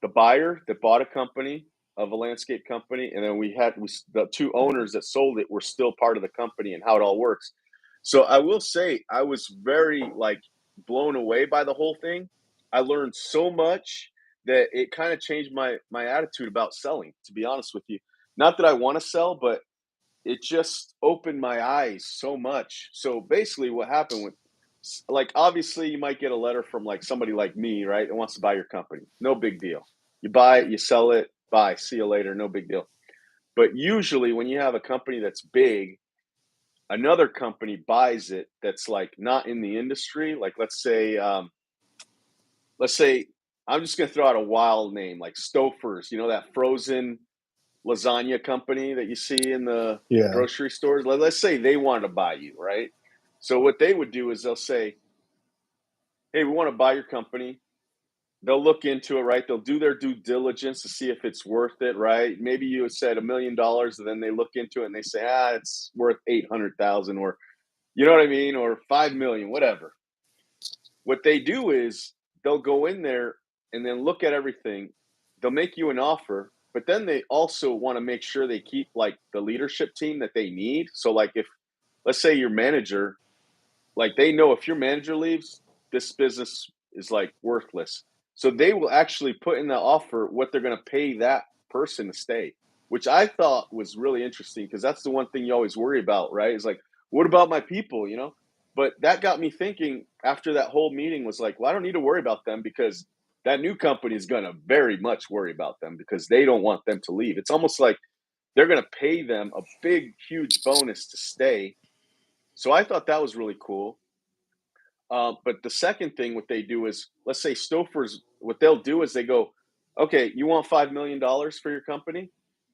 the buyer that bought a company of a landscape company, and then the two owners that sold it were still part of the company and how it all works. So I will say I was very like blown away by the whole thing. I learned so much that it kind of changed my attitude about selling. To be honest with you, not that I want to sell, but it just opened my eyes so much. So basically, what happened with like obviously you might get a letter from like somebody like me, right, that wants to buy your company. No big deal. You buy it, you sell it, bye, see you later, no big deal. But usually when you have a company that's big, another company buys it that's like not in the industry. Like let's say I'm just gonna throw out a wild name like Stouffer's, that frozen lasagna company that you see in the Yeah. grocery stores. Let's say they want to buy you, right? So what they would do is they'll say, "Hey, we want to buy your company. they'll look into it, right? They'll do their due diligence to see if it's worth it, right? Maybe you said $1 million, and then they look into it and they say, it's worth 800,000, or you know what I mean, or 5 million, whatever. What they do is they'll go in there and then look at everything. They'll make you an offer, but then they also want to make sure they keep like the leadership team that they need. So like if let's say your manager, like they know if your manager leaves, this business is like worthless. So they will actually put in the offer what they're going to pay that person to stay, which I thought was really interesting because that's the one thing you always worry about, right? Is like, what about my people, you know? But that got me thinking after that whole meeting was like, well, I don't need to worry about them because that new company is going to very much worry about them because they don't want them to leave. It's almost like they're going to pay them a big, huge bonus to stay. So I thought that was really cool. But the second thing, what they do is, let's say Stouffer's, what they'll do is they go, okay, you want $5 million for your company?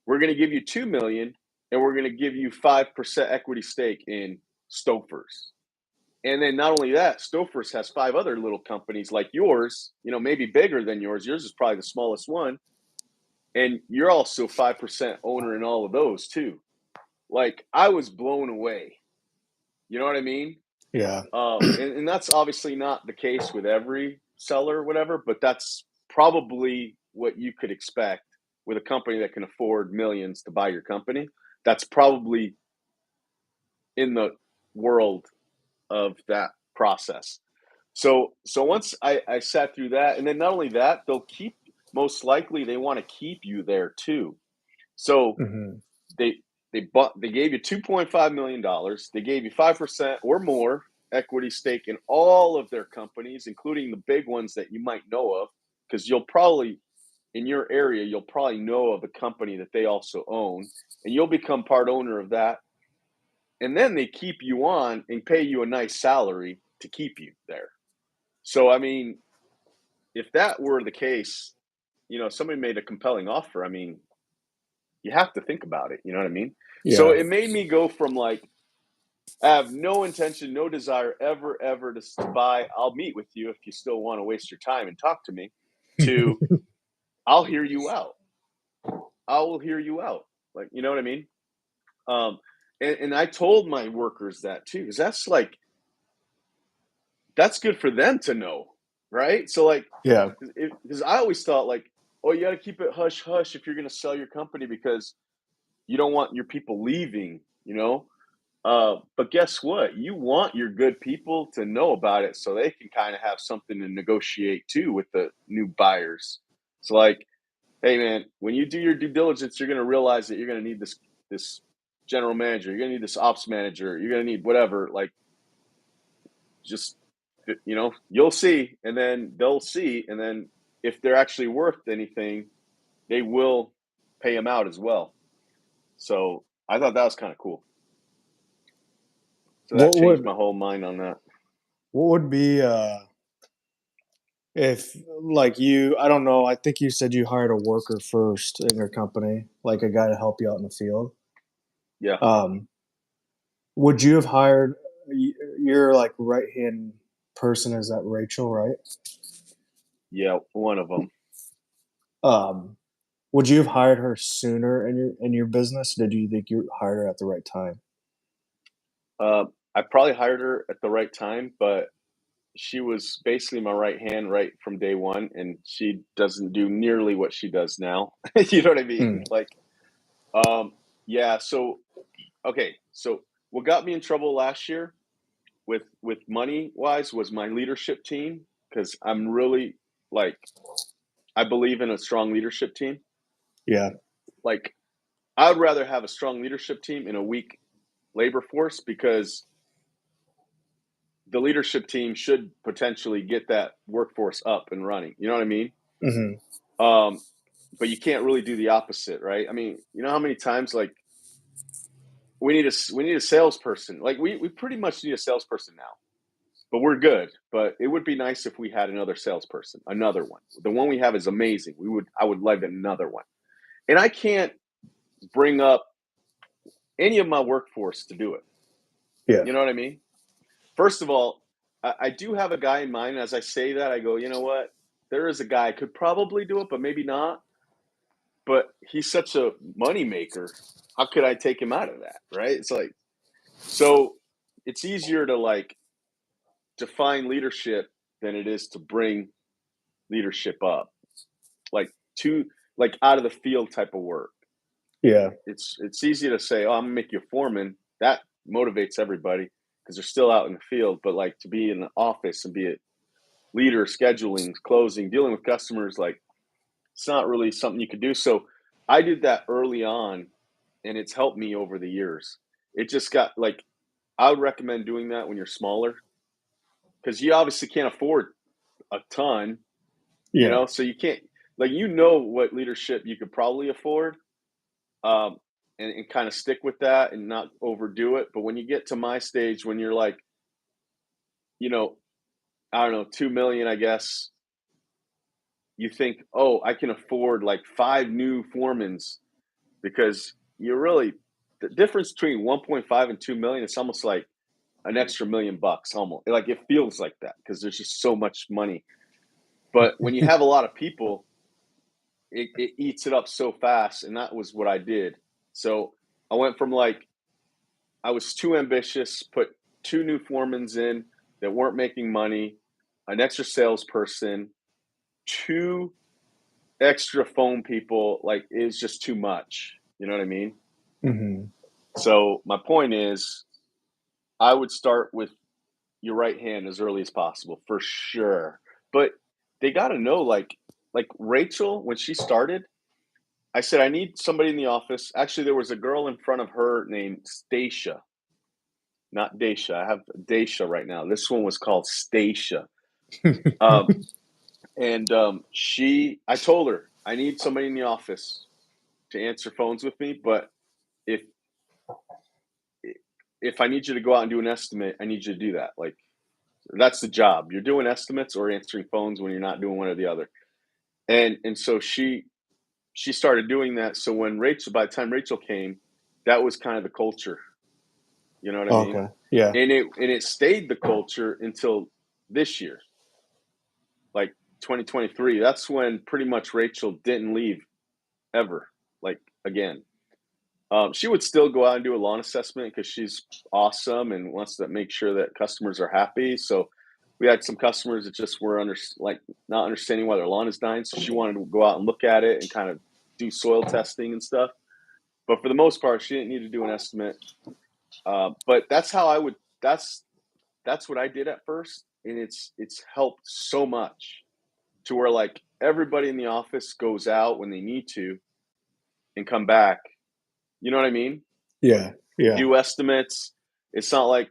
We're going to give you $2 million, and we're going to give you 5% equity stake in Stouffer's. And then not only that, Stouffer's has 5 other little companies like yours, you know, maybe bigger than yours. Yours is probably the smallest one. And you're also 5% owner in all of those too. Like, I was blown away. You know what I mean? Yeah. And that's obviously not the case with every seller or whatever, but that's probably what you could expect with a company that can afford millions to buy your company. That's probably in the world of that process. So once I sat through that, and then not only that, they'll keep, most likely they want to keep you there too. So Mm-hmm. they gave you $2.5 million. They gave you 5% or more equity stake in all of their companies, including the big ones that you might know of, because you'll probably, in your area, you'll probably know of a company that they also own, and you'll become part owner of that. And then they keep you on and pay you a nice salary to keep you there. So, I mean, if that were the case, you know, somebody made a compelling offer, I mean, you have to think about it. You know what I mean? So Yeah. it made me go from like, I have no intention, no desire ever to buy. I'll meet with you if you still want to waste your time and talk to me. To I'll hear you out. I will hear you out. Like, you know what I mean? Um, and I told my workers that too, because that's like, that's good for them to know, right? So like, Yeah. because I always thought like, oh, you got to keep it hush hush if you're going to sell your company because you don't want your people leaving, you know. But guess what? You want your good people to know about it so they can kind of have something to negotiate too with the new buyers. So like, hey man, when you do your due diligence, you're going to realize that you're going to need this general manager, you're going to need this ops manager, you're going to need whatever. Like, just you'll see, and then they'll see, and then if they're actually worth anything, they will pay them out as well. So I thought that was kind of cool. So that What changed would my whole mind on that. what would be if like you, I don't know, I think you said you hired a worker first in your company, like a guy to help you out in the field. Yeah. Um, would you have hired your like right hand person? Is that Rachel, right? Yeah, one of them. Um, would you have hired her sooner in your business? Did you think you hired her at the right time? I probably hired her at the right time, but she was basically my right hand right from day one, and she doesn't do nearly what she does now. You know what I mean? Mm, Like, yeah. So, okay. So, what got me in trouble last year with money wise was my leadership team, because I'm really like, I believe in a strong leadership team. yeah, Like, I would rather have a strong leadership team in a weak labor force, because the leadership team should potentially get that workforce up and running. You know what I mean? hmm Um, but you can't really do the opposite, right? I mean, you know how many times like we need a salesperson. Like we pretty much need a salesperson now, but we're good. But it would be nice if we had another salesperson, another one. The one we have is amazing. I would like another one. And I can't bring up any of my workforce to do it. yeah, You know what I mean? First of all, I do have a guy in mind. As I say that, I go, you know what? there is a guy could probably do it, but maybe not. But he's such a money maker. How could I take him out of that? Right? It's like, so it's easier to like define leadership than it is to bring leadership up, like to like out of the field type of work. Yeah. It's easy to say, oh, I'm gonna make you a foreman. That motivates everybody because they're still out in the field. But like to be in the office and be a leader, scheduling, closing, dealing with customers, like it's not really something you could do. So I did that early on, and it's helped me over the years. It just got like, I would recommend doing that when you're smaller because you obviously can't afford a ton, Yeah. so you can't, like, what leadership you could probably afford, um, and kind of stick with that and not overdo it. But when you get to my stage, when you're like, you know, I don't know, 2 million, I guess, you think, oh, I can afford like 5 new foremans because you're really, the difference between 1.5 and 2 million is almost like an extra $1 million, almost like it feels like that because there's just so much money. But when you have a lot of people, it eats it up so fast, and that was what I did. So I went from like, I was too ambitious, put 2 new foremans in that weren't making money, an extra salesperson, 2 extra phone people. Like, it was just too much. You know what I mean? Mm-hmm. So my point is, I would start with your right hand as early as possible for sure. But they got to know, like Rachel, when she started, I said, I need somebody in the office. Actually, there was a girl in front of her named Stacia, not Dacia. I have Dacia right now. This one was called Stacia. Um, and I told her, I need somebody in the office to answer phones with me. But if if I need you to go out and do an estimate, I need you to do that. Like, that's the job. You're doing estimates or answering phones when you're not doing one or the other. And so she started doing that. So by the time Rachel came, that was kind of the culture. You know what I mean? Okay. Yeah. And it stayed the culture until this year, like 2023. That's when pretty much Rachel didn't leave ever, like again. She would still go out and do a lawn assessment because she's awesome and wants to make sure that customers are happy. So we had some customers that just were not understanding why their lawn is dying. So she wanted to go out and look at it and kind of do soil testing and stuff. But for the most part, she didn't need to do an estimate. But that's how I would. That's what I did at first, and it's helped so much to where like everybody in the office goes out when they need to and come back. You know what I mean? Yeah. Yeah. Do estimates. It's not like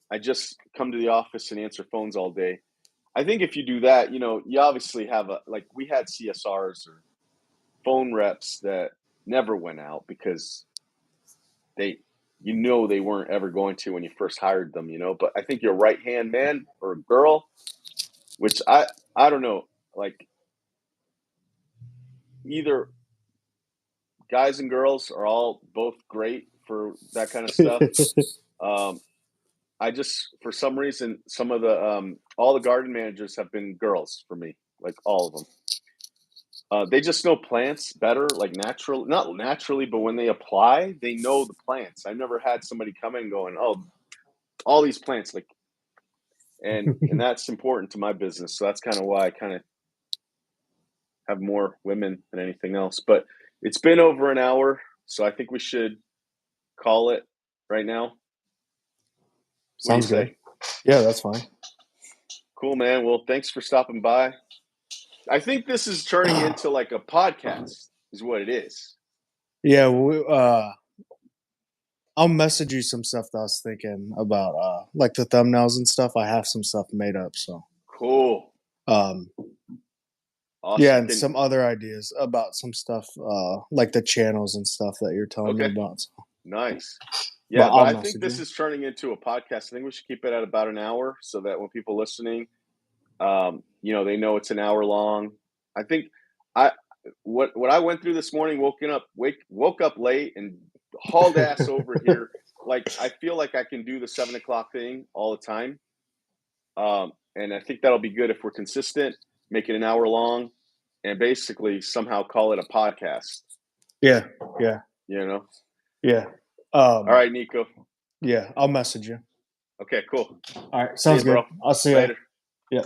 I just come to the office and answer phones all day. I think if you do that, you obviously have like we had CSRs or phone reps that never went out because they they weren't ever going to when you first hired them, but I think your right hand man or girl, which I don't know, like either guys and girls are all both great for that kind of stuff. um I just, for some reason, some of the all the garden managers have been girls for me, like all of them. They just know plants better, like not naturally, but when they apply, they know the plants. I've never had somebody come in going, "Oh, all these plants," like, and that's important to my business. So that's kind of why I kind of have more women than anything else. But it's been over an hour, so I think we should call it right now. What do you Sounds good. say? Yeah, that's fine. Cool, man. Well, thanks for stopping by. I think this is turning into like a podcast, is what it is. Yeah, I'll message you some stuff that I was thinking about, like the thumbnails and stuff. I have some stuff made up, so Cool. um, Awesome. yeah, and some other ideas about some stuff, like the channels and stuff that you're telling me Okay. about. So. Nice. Yeah, but I'll I think message this you. is turning into a podcast. I think we should keep it at about an hour so that when people listening, they know it's an hour long. I think I what I went through this morning, woke up late and hauled ass over here. Like, I feel like I can do the 7 o'clock thing all the time. And I think that'll be good if we're consistent. make it an hour long, and basically somehow call it a podcast. Yeah. You know. Yeah. All right, Niko. Yeah, I'll message you. Okay, cool. All right, sounds good. Bro. I'll see you later. Yeah.